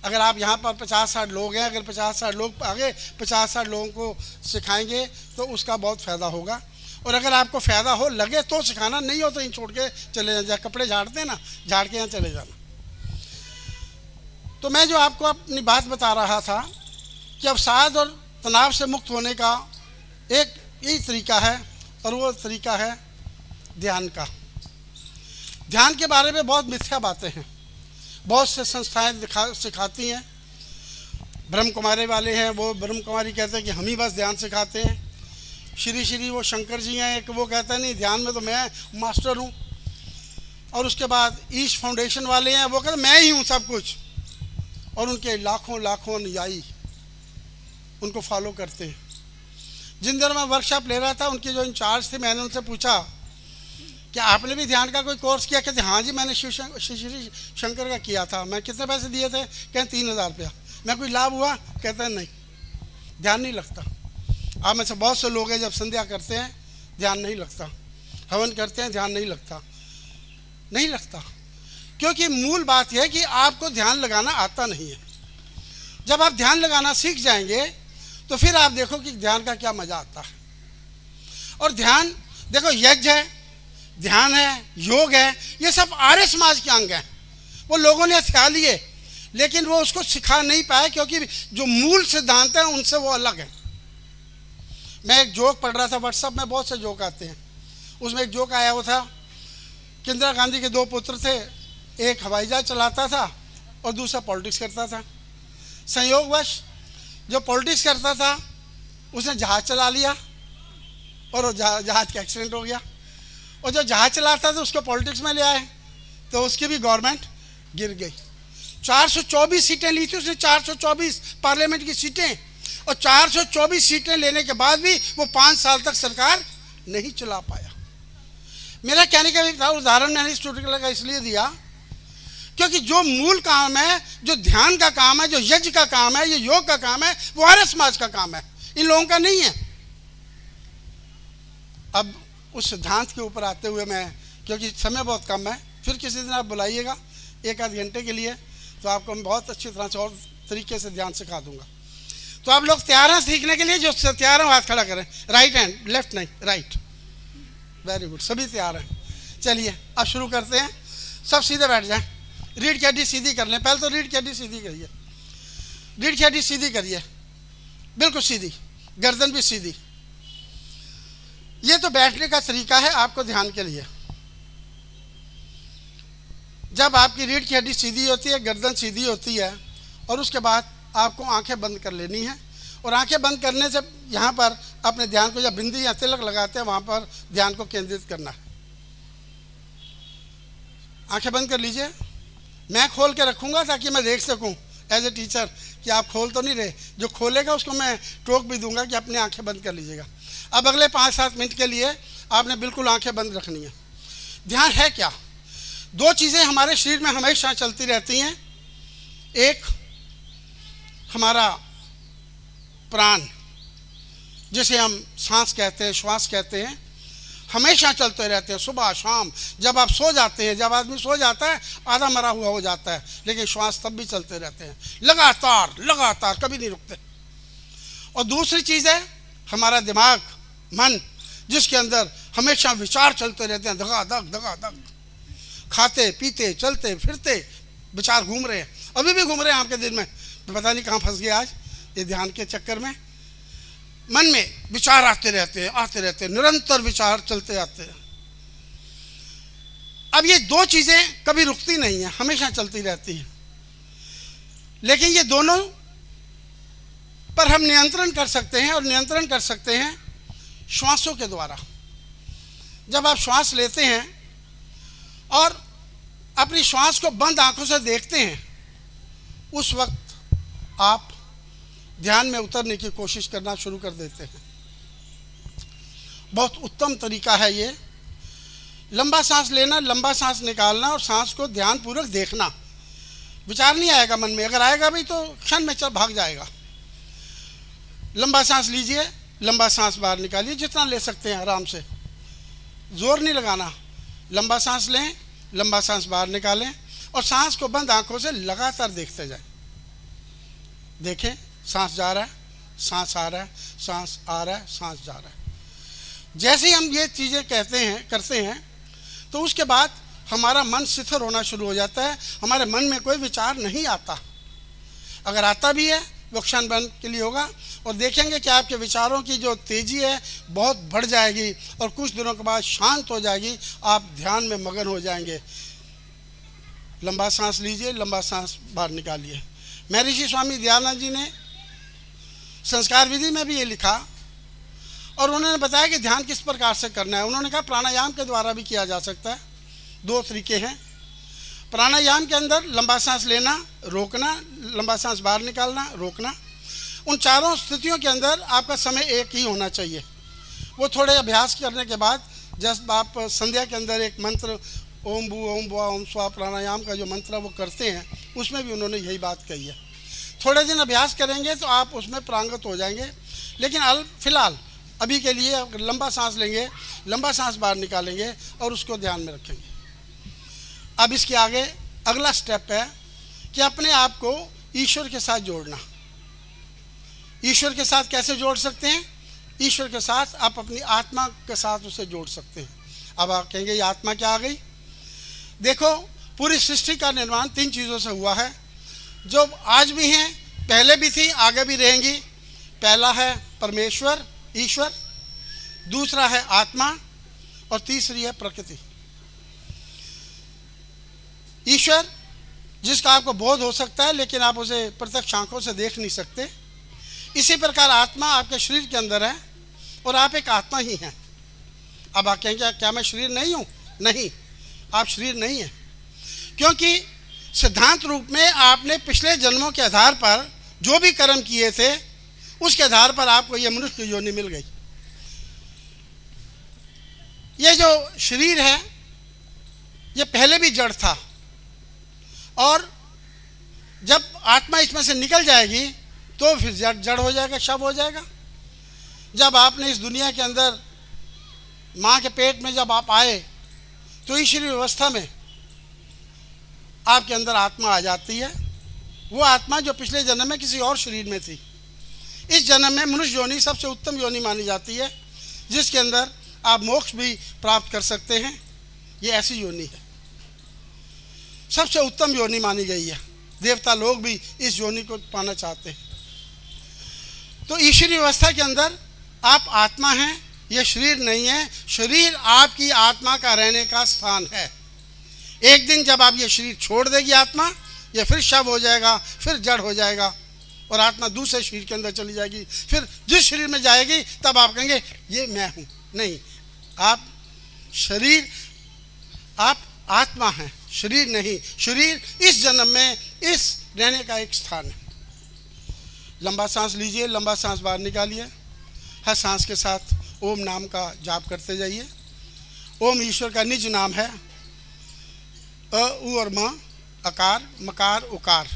अगर आप यहाँ पर 50-60 लोग हैं, अगर 50-60 लोग आगे 50-60 लोगों को सिखाएंगे तो उसका बहुत फ़ायदा होगा। और अगर आपको फ़ायदा हो लगे तो सिखाना, नहीं हो तो इन छोड़ के चले जाए, कपड़े झाड़ते हैं ना, झाड़ के यहाँ चले जाना। तो मैं जो आपको अपनी बात बता रहा था कि अवसाद और तनाव से मुक्त होने का एक यही तरीका है, और वो तरीका है ध्यान का। ध्यान के बारे में बहुत मिथ्या बातें हैं, बहुत से संस्थाएं सिखाती हैं। ब्रह्म कुमारी वाले हैं, वो ब्रह्म कुमारी कहते हैं कि हम ही बस ध्यान सिखाते हैं। श्री वो शंकर जी हैं, एक वो कहता है नहीं ध्यान में तो मैं मास्टर हूँ। और उसके बाद ईश फाउंडेशन वाले हैं, वो कहते मैं ही हूँ सब कुछ, और उनके लाखों अनुयायी उनको फॉलो करते हैं। जिन दिनों मैं वर्कशॉप ले रहा था, उनके जो इंचार्ज थे, मैंने उनसे पूछा कि आपने भी ध्यान का कोई कोर्स किया? कहते हाँ जी मैंने श्री शंकर का किया था। मैं कितने पैसे दिए थे? कहते 3000 रुपया। मैं कोई लाभ हुआ? कहते हैं नहीं, ध्यान नहीं लगता। आप में से बहुत से लोग हैं जब संध्या करते हैं ध्यान नहीं लगता, हवन करते हैं ध्यान नहीं लगता, नहीं लगता, क्योंकि मूल बात यह है कि आपको ध्यान लगाना आता नहीं है। जब आप ध्यान लगाना सीख जाएंगे तो फिर आप देखो कि ध्यान का क्या मजा आता है। और ध्यान देखो, यज्ञ है, ध्यान है, योग है, ये सब आर्य समाज के अंग हैं। वो लोगों ने सिखा लिए, लेकिन वो उसको सिखा नहीं पाए, क्योंकि जो मूल सिद्धांत हैं उनसे वो अलग है। मैं एक जोक पढ़ रहा था, व्हाट्सएप में बहुत से जोक आते हैं, उसमें एक जोक आया वो था कि इंदिरा गांधी के 2 पुत्र थे, एक हवाई जहाज चलाता था और दूसरा पॉलिटिक्स करता था। संयोगवश जो पॉलिटिक्स करता था उसने जहाज चला लिया और वो जहाज का एक्सीडेंट हो गया, और जो जहाज चलाता था उसको पॉलिटिक्स में ले आए तो उसकी भी गवर्नमेंट गिर गई। 424 सीटें ली थी उसने, 424 पार्लियामेंट की सीटें, और 424 सीटें लेने के बाद भी वो 5 साल तक सरकार नहीं चला पाया। मेरा कहने का भी था, उदाहरण मैंने स्टूडेंट का इसलिए दिया क्योंकि जो मूल काम है, जो ध्यान का काम है, जो यज्ञ का काम है, ये योग का काम है, वो आर्य समाज का काम है, इन लोगों का नहीं है। अब उस सिद्धांत के ऊपर आते हुए मैं, क्योंकि समय बहुत कम है, फिर किसी दिन आप बुलाइएगा 1-आध घंटे के लिए, तो आपको मैं बहुत अच्छी तरह से और तरीके से ध्यान सिखा दूंगा। तो आप लोग तैयार हैं सीखने के लिए? जो तैयार हैं हाथ खड़ा करें, राइट हैंड, लेफ्ट नहीं, राइट। वेरी गुड, सभी तैयार हैं। चलिए अब शुरू करते हैं। सब सीधे बैठ जाएं, रीढ़ की हड्डी सीधी कर लें। पहले तो रीढ़ की हड्डी सीधी करिए, रीढ़ की हड्डी सीधी करिए, बिल्कुल सीधी, गर्दन भी सीधी। ये तो बैठने का तरीका है आपको ध्यान के लिए। जब आपकी रीढ़ की हड्डी सीधी होती है, गर्दन सीधी होती है, और उसके बाद आपको आंखें बंद कर लेनी है। और आंखें बंद करने से यहाँ पर अपने ध्यान को, जब बिंदी या तिलक लगाते हैं वहाँ पर ध्यान को केंद्रित करना है। आंखें बंद कर लीजिए। मैं खोल के रखूँगा ताकि मैं देख सकूँ एज ए टीचर कि आप खोल तो नहीं रहे। जो खोलेगा उसको मैं टोक भी दूंगा कि अपनी आंखें बंद कर लीजिएगा। अब अगले 5-7 मिनट के लिए आपने बिल्कुल आंखें बंद रखनी है। ध्यान है क्या? 2 चीज़ें हमारे शरीर में हमेशा चलती रहती हैं। एक हमारा प्राण, जिसे हम सांस कहते हैं, श्वास कहते हैं, हमेशा चलते रहते हैं, सुबह शाम। जब आप सो जाते हैं, जब आदमी सो जाता है आधा मरा हुआ हो जाता है, लेकिन श्वास तब भी चलते रहते हैं, लगातार लगातार, कभी नहीं रुकते। और दूसरी चीज़ है हमारा दिमाग, मन, जिसके अंदर हमेशा विचार चलते रहते हैं, धगाधग धगाधग। खाते पीते चलते फिरते विचार घूम रहे हैं, अभी भी घूम रहे हैं आपके दिल में। पता नहीं कहाँ फंस गए आज ये ध्यान के चक्कर में। मन में विचार आते रहते हैं, निरंतर विचार चलते आते हैं। अब ये 2 चीज़ें कभी रुकती नहीं है, हमेशा चलती रहती हैं। लेकिन ये दोनों पर हम नियंत्रण कर सकते हैं, और नियंत्रण कर सकते हैं श्वासों के द्वारा। जब आप श्वास लेते हैं और अपनी श्वास को बंद आंखों से देखते हैं, उस वक्त आप ध्यान में उतरने की कोशिश करना शुरू कर देते हैं। बहुत उत्तम तरीका है ये। लंबा सांस लेना, लंबा सांस निकालना, और सांस को ध्यानपूर्वक देखना। विचार नहीं आएगा मन में, अगर आएगा भी तो क्षण में चल भाग जाएगा। लंबा सांस लीजिए, लंबा सांस बाहर निकालिए, जितना ले सकते हैं आराम से, जोर नहीं लगाना। लंबा सांस लें, लंबा सांस बाहर निकालें, और सांस को बंद आंखों से लगातार देखते जाएं। देखें सांस जा रहा है, सांस आ रहा है, सांस आ रहा है, सांस जा रहा है। जैसे ही हम ये चीज़ें करते हैं तो उसके बाद हमारा मन शिथिल होना शुरू हो जाता है। हमारे मन में कोई विचार नहीं आता। अगर आता भी है वो क्षण भर के लिए होगा, और देखेंगे कि आपके विचारों की जो तेज़ी है बहुत बढ़ जाएगी, और कुछ दिनों के बाद शांत हो जाएगी। आप ध्यान में मगन हो जाएंगे। लंबा सांस लीजिए, लंबा सांस बाहर निकालिए। महर्षि स्वामी दयानंद जी ने संस्कार विधि में भी ये लिखा, और उन्होंने बताया कि ध्यान किस प्रकार से करना है। उन्होंने कहा प्राणायाम के द्वारा भी किया जा सकता है। 2 तरीके हैं। प्राणायाम के अंदर लंबा सांस लेना, रोकना, लंबा सांस बाहर निकालना, रोकना। उन चारों स्थितियों के अंदर आपका समय एक ही होना चाहिए। वो थोड़े अभ्यास करने के बाद, जब आप संध्या के अंदर एक मंत्र ओम भू ओम भुआ ओम स्वा प्राणायाम का जो मंत्र वो करते हैं, उसमें भी उन्होंने यही बात कही है। थोड़े दिन अभ्यास करेंगे तो आप उसमें प्रांगत हो जाएंगे। लेकिन फिलहाल अभी के लिए लंबा सांस लेंगे, लंबा सांस बाहर निकालेंगे, और उसको ध्यान में रखेंगे। अब इसके आगे अगला स्टेप है कि अपने आप को ईश्वर के साथ जोड़ना। ईश्वर के साथ कैसे जोड़ सकते हैं? ईश्वर के साथ आप अपनी आत्मा के साथ उसे जोड़ सकते हैं। अब आप कहेंगे ये आत्मा क्या आ गई? देखो, पूरी सृष्टि का निर्माण 3 चीज़ों से हुआ है, जो आज भी हैं, पहले भी थी, आगे भी रहेंगी। पहला है परमेश्वर, ईश्वर, दूसरा है आत्मा, और तीसरी है प्रकृति। ईश्वर जिसका आपको बोध हो सकता है, लेकिन आप उसे प्रत्यक्ष आंखों से देख नहीं सकते। इसी प्रकार आत्मा आपके शरीर के अंदर है, और आप एक आत्मा ही हैं। अब आप कहेंगे क्या मैं शरीर नहीं हूँ? नहीं, आप शरीर नहीं हैं, क्योंकि सिद्धांत रूप में आपने पिछले जन्मों के आधार पर जो भी कर्म किए थे, उसके आधार पर आपको ये मनुष्य योनि मिल गई। ये जो शरीर है ये पहले भी जड़ था, और जब आत्मा इसमें से निकल जाएगी तो फिर जड़ हो जाएगा, शव हो जाएगा। जब आपने इस दुनिया के अंदर माँ के पेट में जब आप आए तो ईश्वरीय व्यवस्था में आपके अंदर आत्मा आ जाती है। वो आत्मा जो पिछले जन्म में किसी और शरीर में थी, इस जन्म में मनुष्य योनि सबसे उत्तम योनि मानी जाती है, जिसके अंदर आप मोक्ष भी प्राप्त कर सकते हैं। ये ऐसी योनि है। सबसे उत्तम योनि मानी गई है। देवता लोग भी इस योनि को पाना चाहते हैं। तो ईश्वरीय व्यवस्था के अंदर आप आत्मा हैं, यह शरीर नहीं है। शरीर आपकी आत्मा का रहने का स्थान है। एक दिन जब आप ये शरीर छोड़ देगी आत्मा, ये फिर शव हो जाएगा, फिर जड़ हो जाएगा और आत्मा दूसरे शरीर के अंदर चली जाएगी। फिर जिस शरीर में जाएगी तब आप कहेंगे ये मैं हूँ। नहीं, आप शरीर, आप आत्मा हैं, शरीर नहीं। शरीर इस जन्म में इस रहने का एक स्थान है। लंबा सांस लीजिए, लंबा सांस बाहर निकालिए। हर सांस के साथ ओम नाम का जाप करते जाइए। ओम ईश्वर का निज नाम है। अ, उ और म, अकार, मकार, उकार।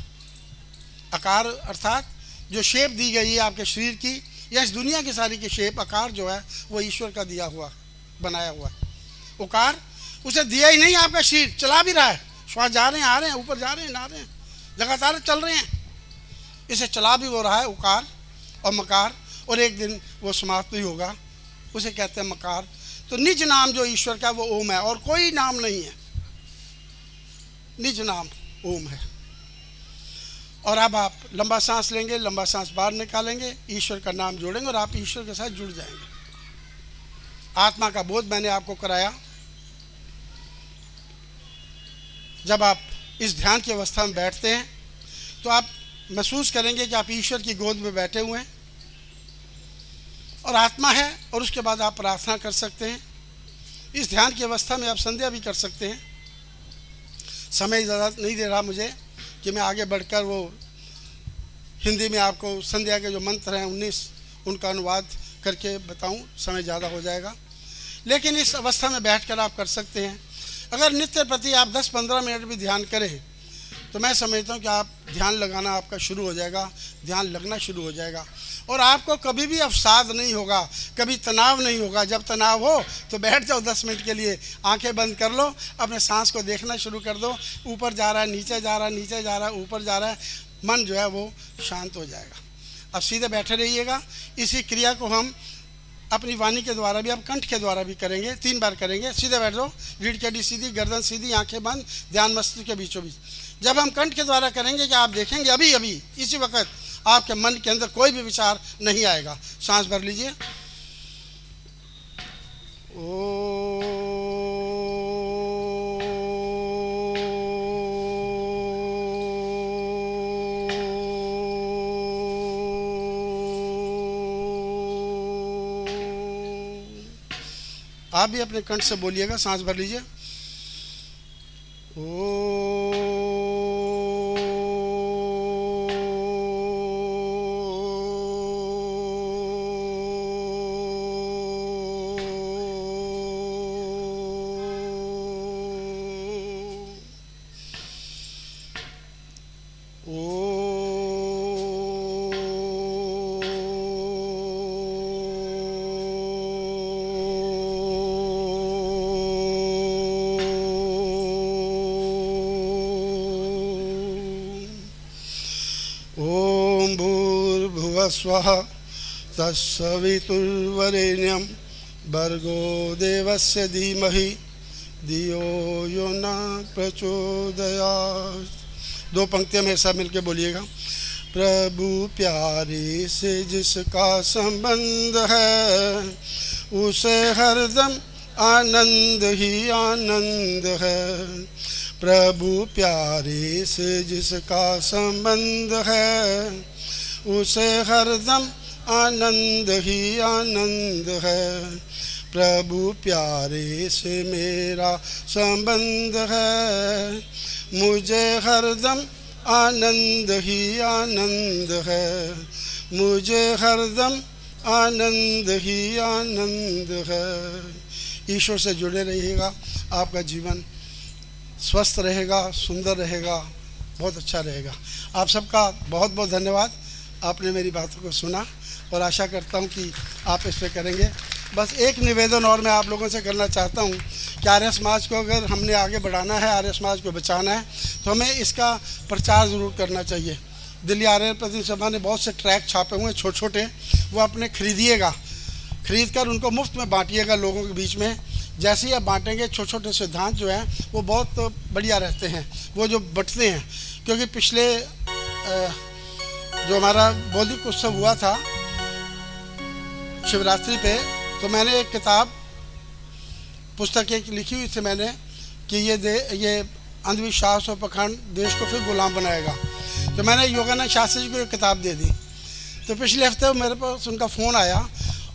अकार अर्थात जो शेप दी गई है आपके शरीर की या इस दुनिया की सारी की शेप, आकार जो है वो ईश्वर का दिया हुआ, बनाया हुआ है। उकार, उसे दिया ही नहीं, आपका शरीर चला भी रहा है, श्वास जा रहे हैं, आ रहे हैं, ऊपर जा रहे हैं, ना रहे हैं, लगातार चल रहे हैं, इसे चला भी हो रहा है, उकार और मकार, और एक दिन वो समाप्त भी होगा, उसे कहते हैं मकार। तो निज नाम जो ईश्वर का वो ओम है और कोई नाम नहीं है, निज नाम ओम है। और अब आप लंबा सांस लेंगे, लंबा सांस बाहर निकालेंगे, ईश्वर का नाम जोड़ेंगे और आप ईश्वर के साथ जुड़ जाएंगे। आत्मा का बोध मैंने आपको कराया। जब आप इस ध्यान की अवस्था में बैठते हैं तो आप महसूस करेंगे कि आप ईश्वर की गोद में बैठे हुए हैं और आत्मा है, और उसके बाद आप प्रार्थना कर सकते हैं। इस ध्यान की अवस्था में आप संध्या भी कर सकते हैं। समय ज़्यादा नहीं दे रहा मुझे कि मैं आगे बढ़कर वो हिंदी में आपको संध्या के जो मंत्र हैं 19 उनका अनुवाद करके बताऊं, समय ज़्यादा हो जाएगा। लेकिन इस अवस्था में बैठकर आप कर सकते हैं। अगर नित्य प्रति आप 10-15 मिनट भी ध्यान करें तो मैं समझता हूँ कि आप ध्यान लगाना आपका शुरू हो जाएगा, ध्यान लगना शुरू हो जाएगा और आपको कभी भी अवसाद नहीं होगा, कभी तनाव नहीं होगा। जब तनाव हो तो बैठ जाओ 10 मिनट के लिए, आंखें बंद कर लो, अपने सांस को देखना शुरू कर दो, ऊपर जा रहा है, नीचे जा रहा है, नीचे जा रहा है, ऊपर जा रहा है, मन जो है वो शांत हो जाएगा। अब सीधे बैठे रहिएगा। इसी क्रिया को हम अपनी वाणी के द्वारा भी, आप कंठ के द्वारा भी करेंगे, 3 बार करेंगे। सीधे बैठ जाओ, रीढ़ की हड्डी सीधी, गर्दन सीधी, आंखें बंद, ध्यान मस्तिष्क के बीचों बीच। जब हम कंठ के द्वारा करेंगे कि आप देखेंगे अभी अभी इसी वक्त आपके मन के अंदर कोई भी विचार नहीं आएगा। सांस भर लीजिए। आप भी अपने कंठ से बोलिएगा, सांस भर लीजिए। स्वः तत्सवितुर्वरेण्यं भर्गो देवस्य धीमहि धियो यो न प्रचोदयात्। 2 पंक्तियां मेरे साथ मिलके बोलिएगा। प्रभु प्यारे से जिसका संबंध है उसे हरदम आनंद ही आनंद है। प्रभु प्यारे से जिसका संबंध है उसे हरदम आनंद ही आनंद है। प्रभु प्यारे से मेरा संबंध है, मुझे हरदम आनंद ही आनंद है, मुझे हरदम आनंद ही आनंद है। ईश्वर से जुड़े रहिएगा, आपका जीवन स्वस्थ रहेगा, सुंदर रहेगा, बहुत अच्छा रहेगा। आप सबका बहुत बहुत धन्यवाद, आपने मेरी बातों को सुना और आशा करता हूं कि आप इस पे करेंगे। बस एक निवेदन और मैं आप लोगों से करना चाहता हूं कि आर्य समाज को अगर हमने आगे बढ़ाना है, आर्य समाज को बचाना है, तो हमें इसका प्रचार ज़रूर करना चाहिए। दिल्ली आर्य प्रतिनिधि सभा ने बहुत से ट्रैक छापे हुए हैं छोटे छोटे, वो अपने खरीदिएगा, खरीद कर उनको मुफ्त में बांटिएगा लोगों के बीच में, जैसे ही आप बांटेंगे छोटे छोटे सिद्धांत जो हैं वो बहुत बढ़िया रहते हैं, वो जो बंटते हैं। क्योंकि पिछले जो हमारा बौद्धिक उत्सव हुआ था शिवरात्रि पे, तो मैंने एक किताब पुस्तक एक लिखी हुई थी मैंने कि ये अंधविश्वास और पखंड देश को फिर गुलाम बनाएगा। तो मैंने योगानंद शास्त्री जी को एक किताब दे दी। तो पिछले हफ्ते मेरे पास उनका फ़ोन आया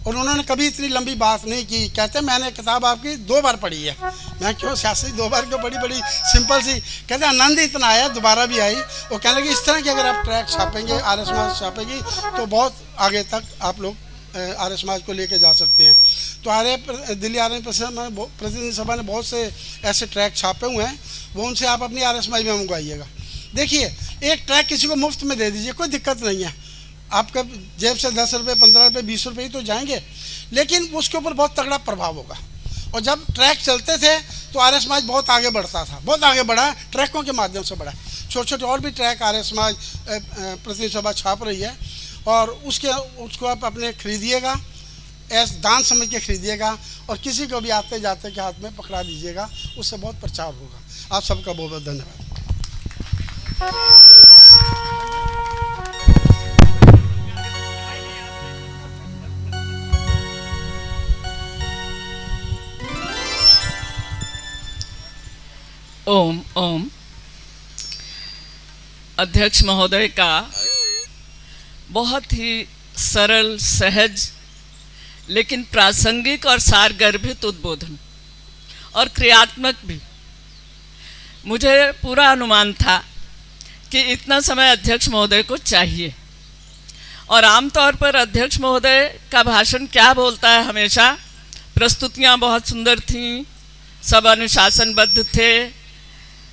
और उन्होंने कभी इतनी लंबी बात नहीं की। कहते मैंने किताब आपकी 2 बार पढ़ी है। मैं क्यों शास्त्री 2 बार क्यों पढ़ी? बड़ी सिंपल सी। कहते आनंद इतना आया, दोबारा भी आई। और कहने लगे इस तरह की अगर आप ट्रैक छापेंगे, आर्य समाज छापेगी तो बहुत आगे तक आप लोग आर्य समाज को लेके जा सकते हैं। तो दिल्ली आर्य प्रतिनिधि सभा ने बहुत से ऐसे ट्रैक छापे हुए हैं, वो उनसे आप अपनी आर्य समाज में मंगवाइएगा। देखिए, एक ट्रैक किसी को मुफ्त में दे दीजिए, कोई दिक्कत नहीं है। आपका जेब से 10 रुपये, 15 रुपये, 20 रुपये ही तो जाएंगे, लेकिन उसके ऊपर बहुत तगड़ा प्रभाव होगा। और जब ट्रैक चलते थे तो आर्य समाज बहुत आगे बढ़ता था, बहुत आगे बढ़ा, ट्रैकों के माध्यम से बढ़ा। छोटे छोटे और भी ट्रैक आर्य समाज प्रतिनिधि सभा छाप रही है, और उसको आप अपने खरीदिएगा, ऐसे दान समझ के खरीदिएगा, और किसी को भी आते जाते के हाथ में पकड़ा दीजिएगा, उससे बहुत प्रचार होगा। आप सबका बहुत बहुत धन्यवाद। ओम ओम। अध्यक्ष महोदय का बहुत ही सरल, सहज, लेकिन प्रासंगिक और सारगर्भित उद्बोधन और क्रियात्मक भी। मुझे पूरा अनुमान था कि इतना समय अध्यक्ष महोदय को चाहिए, और आमतौर पर अध्यक्ष महोदय का भाषण क्या बोलता है, हमेशा प्रस्तुतियाँ बहुत सुंदर थीं, सब अनुशासनबद्ध थे,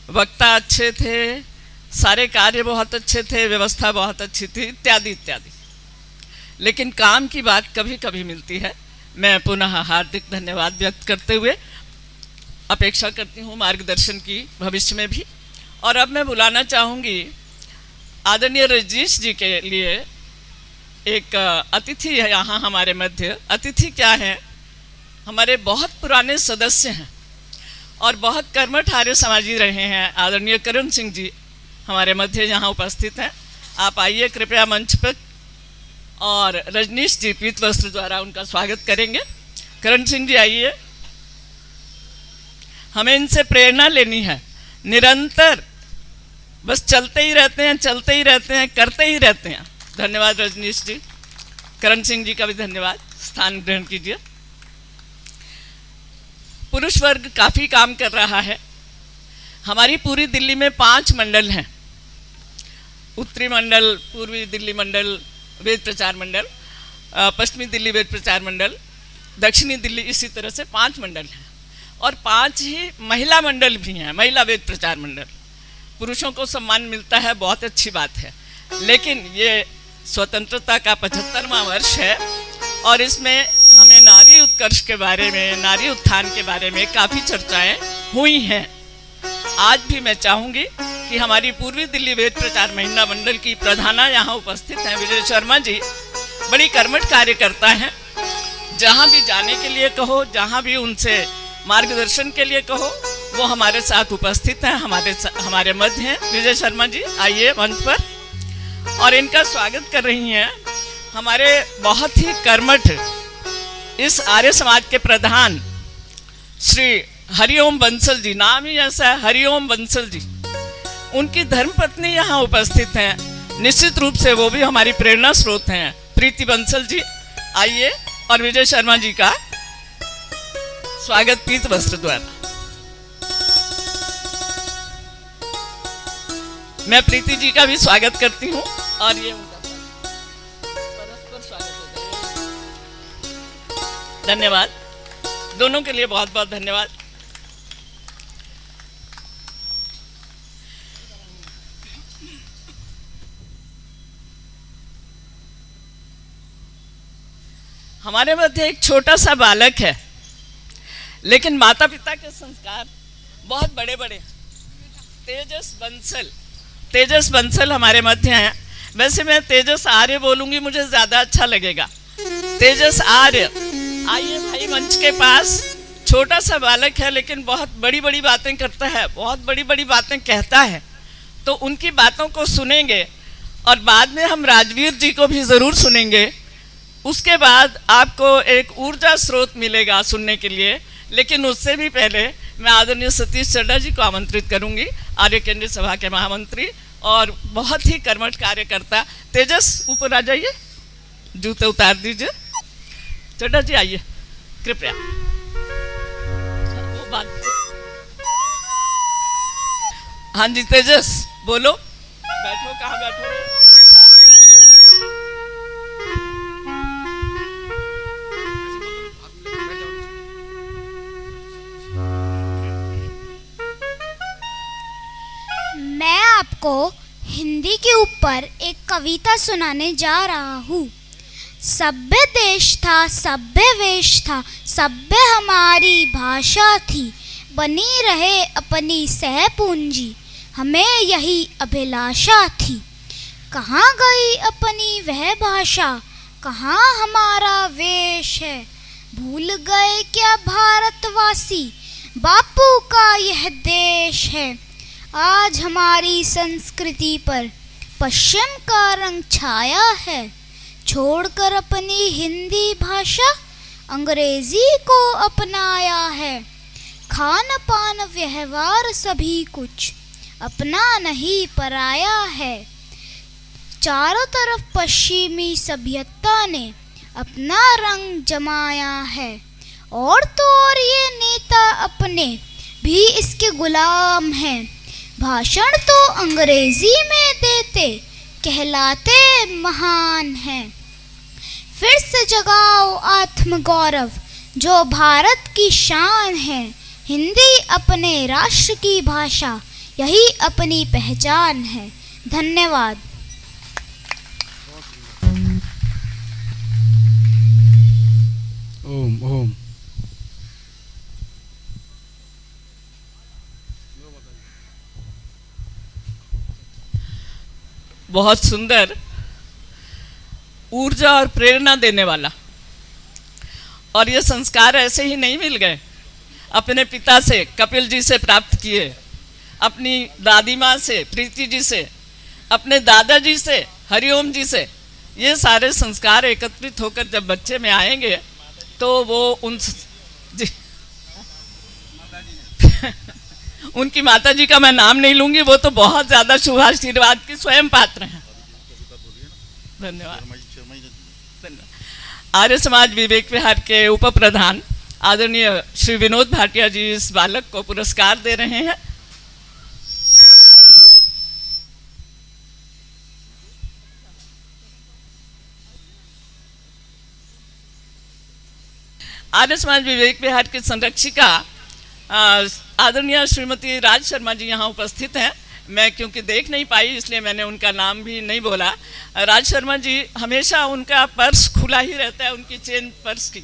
वक्ता अच्छे थे, सारे कार्य बहुत अच्छे थे, व्यवस्था बहुत अच्छी थी, इत्यादि इत्यादि। लेकिन काम की बात कभी कभी मिलती है। मैं पुनः हार्दिक धन्यवाद व्यक्त करते हुए अपेक्षा करती हूँ मार्गदर्शन की भविष्य में भी। और अब मैं बुलाना चाहूँगी आदरणीय रजनीश जी के लिए एक अतिथि है यहाँ हमारे मध्य। अतिथि क्या है, हमारे बहुत पुराने सदस्य हैं और बहुत कर्मठ आर्य समाजी रहे हैं। आदरणीय करण सिंह जी हमारे मध्य यहाँ उपस्थित हैं। आप आइए कृपया मंच पर, और रजनीश जी पीत वस्त्र द्वारा उनका स्वागत करेंगे। करण सिंह जी आइए। हमें इनसे प्रेरणा लेनी है, निरंतर बस चलते ही रहते हैं, चलते ही रहते हैं, करते ही रहते हैं। धन्यवाद रजनीश जी। करण सिंह जी का भी धन्यवाद। स्थान ग्रहण कीजिए। पुरुष वर्ग काफ़ी काम कर रहा है। हमारी पूरी दिल्ली में 5 मंडल हैं। उत्तरी मंडल, पूर्वी दिल्ली मंडल वेद प्रचार मंडल, पश्चिमी दिल्ली वेद प्रचार मंडल, दक्षिणी दिल्ली, इसी तरह से 5 मंडल हैं। और 5 ही महिला मंडल भी हैं, महिला वेद प्रचार मंडल। पुरुषों को सम्मान मिलता है, बहुत अच्छी बात है। लेकिन ये स्वतंत्रता का 75वां वर्ष है, और इसमें हमें नारी उत्कर्ष के बारे में, नारी उत्थान के बारे में काफ़ी चर्चाएं हुई हैं। आज भी मैं चाहूँगी कि हमारी पूर्वी दिल्ली वेद प्रचार महिला मंडल की प्रधाना यहाँ उपस्थित हैं, विजय शर्मा जी, बड़ी कर्मठ कार्यकर्ता हैं। जहाँ भी जाने के लिए कहो, जहाँ भी उनसे मार्गदर्शन के लिए कहो, वो हमारे साथ उपस्थित हैं, हमारे मध्य हैं। विजय शर्मा जी आइए मंच पर, और इनका स्वागत कर रही हैं हमारे बहुत ही कर्मठ इस आर्य समाज के प्रधान श्री हरिओम बंसल जी। नाम ही ऐसा है, हरिओम बंसल जी। उनकी धर्मपत्नी यहाँ उपस्थित हैं। निश्चित रूप से वो भी हमारी प्रेरणा स्रोत हैं। प्रीति बंसल जी आइए, और विजय शर्मा जी का स्वागत पीत वस्त्र द्वारा। मैं प्रीति जी का भी स्वागत करती हूँ, और ये उनका परस्पर स्वागत होता है। धन्यवाद दोनों के लिए, बहुत बहुत धन्यवाद। हमारे मध्य एक छोटा सा बालक है, लेकिन माता पिता के संस्कार बहुत बड़े बड़े हैं। तेजस बंसल हमारे मध्य हैं। वैसे मैं तेजस आर्य बोलूंगी, मुझे ज़्यादा अच्छा लगेगा। तेजस आर्य, आइए भाई मंच के पास। छोटा सा बालक है लेकिन बहुत बड़ी बड़ी बातें करता है, बहुत बड़ी बड़ी बातें कहता है। तो उनकी बातों को सुनेंगे और बाद में हम राजवीर जी को भी ज़रूर सुनेंगे। उसके बाद आपको एक ऊर्जा स्रोत मिलेगा सुनने के लिए। लेकिन उससे भी पहले मैं आदरणीय सतीश चड्ढा जी को आमंत्रित करूंगी, आर्य केंद्रीय सभा के महामंत्री और बहुत ही कर्मठ कार्यकर्ता। तेजस ऊपर आ जाइए, जूते उतार दीजिए। चड्ढा जी आइए कृपया। वो बात, हाँ जी तेजस बोलो। बैठो, कहाँ बैठो? मैं आपको हिंदी के ऊपर एक कविता सुनाने जा रहा हूँ। सभ्य देश था, सभ्य वेश था, सभ्य हमारी भाषा थी, बनी रहे अपनी सह पूंजी, हमें यही अभिलाषा थी। कहाँ गई अपनी वह भाषा, कहाँ हमारा वेश है, भूल गए क्या भारतवासी, बापू का यह देश है। आज हमारी संस्कृति पर पश्चिम का रंग छाया है, छोड़कर अपनी हिंदी भाषा अंग्रेजी को अपनाया है। खान पान व्यवहार सभी कुछ अपना नहीं पराया है, चारों तरफ पश्चिमी सभ्यता ने अपना रंग जमाया है। और तो और ये नेता अपने भी इसके गुलाम हैं, भाषण तो अंग्रेजी में देते, कहलाते महान हैं। फिर से जगाओ आत्मगौरव जो भारत की शान है, हिंदी अपने राष्ट्र की भाषा, यही अपनी पहचान है। धन्यवाद। ओम ओम। बहुत सुंदर, ऊर्जा और प्रेरणा देने वाला। और ये संस्कार ऐसे ही नहीं मिल गए, अपने पिता से कपिल जी से प्राप्त किए, अपनी दादी माँ से प्रीति जी से, अपने दादाजी से हरिओम जी से। ये सारे संस्कार एकत्रित होकर जब बच्चे में आएंगे तो वो उनकी माता जी का मैं नाम नहीं लूंगी, वो तो बहुत ज़्यादा शुभाशीर्वाद की स्वयं पात्र हैं। धन्यवाद। आर्य समाज विवेक विहार के उप प्रधान आदरणीय श्री विनोद भाटिया जी इस बालक को पुरस्कार दे रहे हैं। आर्य समाज विवेक विहार की संरक्षिका आदरणीय श्रीमती राज शर्मा जी यहाँ उपस्थित हैं। मैं क्योंकि देख नहीं पाई इसलिए मैंने उनका नाम भी नहीं बोला। राज शर्मा जी हमेशा उनका पर्स खुला ही रहता है, उनकी चेन पर्स की,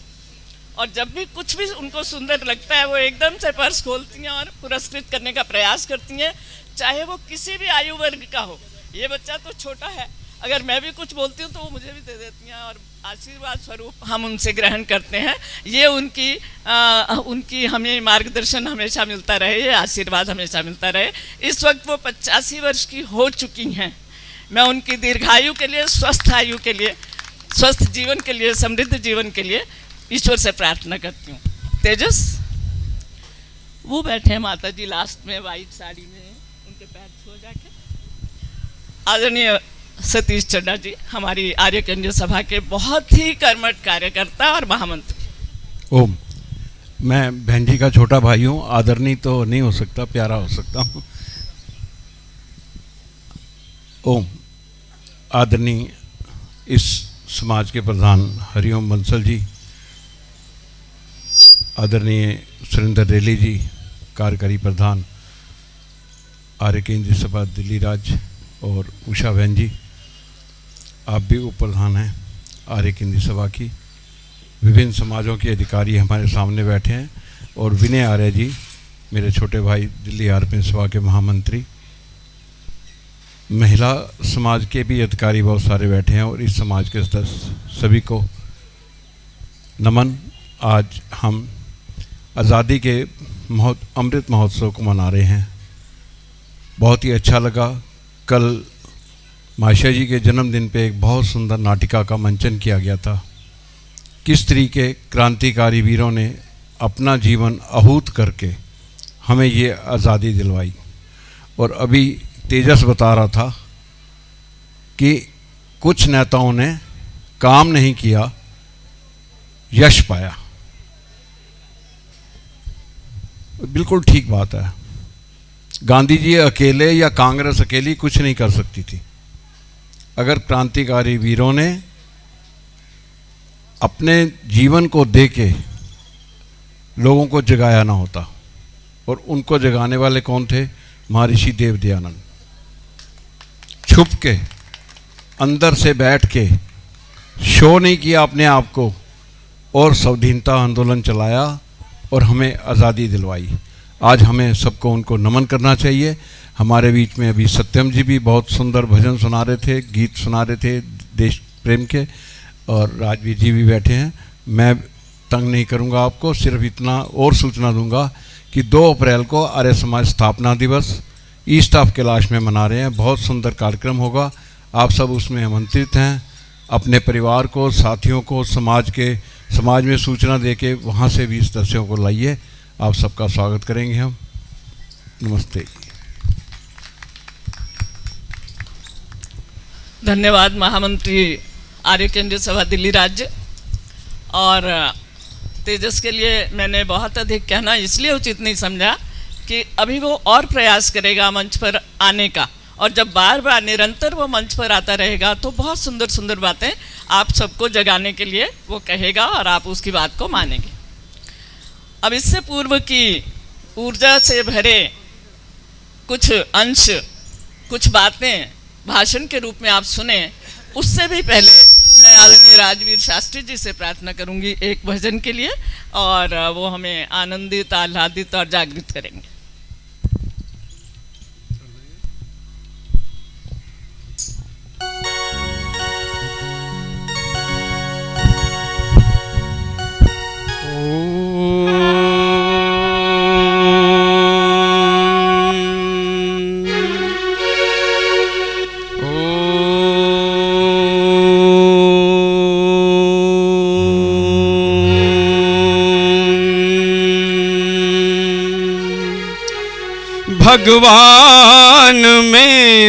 और जब भी कुछ भी उनको सुंदर लगता है वो एकदम से पर्स खोलती हैं और पुरस्कृत करने का प्रयास करती हैं, चाहे वो किसी भी आयु वर्ग का हो। ये बच्चा तो छोटा है, अगर मैं भी कुछ बोलती हूँ तो वो मुझे भी दे देती हैं और आशीर्वाद स्वरूप हम उनसे ग्रहण करते हैं। ये उनकी हमें मार्गदर्शन हमेशा मिलता रहे, ये आशीर्वाद हमेशा मिलता रहे। इस वक्त वो 85 वर्ष की हो चुकी हैं। मैं उनकी दीर्घायु के लिए, स्वस्थ आयु के लिए, स्वस्थ जीवन के लिए, समृद्ध जीवन के लिए ईश्वर से प्रार्थना करती हूँ। तेजस वो बैठे हैं माता जी लास्ट में वाइट साड़ी में, उनके पैर छू जाके। आदरणीय सतीश चड्ढा जी हमारी आर्य केंद्रीय सभा के बहुत ही कर्मठ कार्यकर्ता और महामंत्री। ओम। मैं बहन जी का छोटा भाई हूँ, आदरणीय तो नहीं हो सकता, प्यारा हो सकता हूँ। ओम। आदरणीय इस समाज के प्रधान हरिओम बंसल जी, आदरणीय सुरेंद्र रेली जी कार्यकारी प्रधान आर्य केंद्रीय सभा दिल्ली राज्य, और उषा बहन जी आप भी उप प्रधान हैं आर्य केंद्रीय सभा की। विभिन्न समाजों के अधिकारी हमारे सामने बैठे हैं, और विनय आर्य जी मेरे छोटे भाई दिल्ली आर्य सभा के महामंत्री। महिला समाज के भी अधिकारी बहुत सारे बैठे हैं, और इस समाज के सदस्य सभी को नमन। आज हम आज़ादी के अमृत महोत्सव को मना रहे हैं। बहुत ही अच्छा लगा। कल माशा जी के जन्मदिन पे एक बहुत सुंदर नाटिका का मंचन किया गया था। किस तरीके क्रांतिकारी वीरों ने अपना जीवन आहूत करके हमें ये आज़ादी दिलवाई। और अभी तेजस बता रहा था कि कुछ नेताओं ने काम नहीं किया, यश पाया। बिल्कुल ठीक बात है। गांधी जी अकेले या कांग्रेस अकेली कुछ नहीं कर सकती थी। अगर क्रांतिकारी वीरों ने अपने जीवन को देके लोगों को जगाया ना होता, और उनको जगाने वाले कौन थे? महर्षि देव दयानंद। छुप के अंदर से बैठ के शो नहीं किया अपने आप को, और स्वाधीनता आंदोलन चलाया और हमें आज़ादी दिलवाई। आज हमें सबको उनको नमन करना चाहिए। हमारे बीच में अभी सत्यम जी भी बहुत सुंदर भजन सुना रहे थे, गीत सुना रहे थे देश प्रेम के, और राजवीर जी भी बैठे हैं। मैं तंग नहीं करूंगा आपको, सिर्फ इतना और सूचना दूंगा कि 2 अप्रैल को आर्य समाज स्थापना दिवस ईस्ट ऑफ कैलाश में मना रहे हैं। बहुत सुंदर कार्यक्रम होगा, आप सब उसमें आमंत्रित हैं। अपने परिवार को, साथियों को, समाज में सूचना देके वहाँ से भी सदस्यों को लाइए। आप सबका स्वागत करेंगे हम। नमस्ते। धन्यवाद महामंत्री आर्य केंद्रीय सभा दिल्ली राज्य। और तेजस के लिए मैंने बहुत अधिक कहना इसलिए उचित नहीं समझा कि अभी वो और प्रयास करेगा मंच पर आने का, और जब बार बार निरंतर वो मंच पर आता रहेगा तो बहुत सुंदर सुंदर बातें आप सबको जगाने के लिए वो कहेगा और आप उसकी बात को मानेंगे। अब इससे पूर्व की ऊर्जा से भरे कुछ अंश, कुछ बातें भाषण के रूप में आप सुने, उससे भी पहले मैं आदरणीय राजवीर शास्त्री जी से प्रार्थना करूंगी एक भजन के लिए, और वो हमें आनंदित, आह्लादित और जागृत करेंगे। भगवान मेरा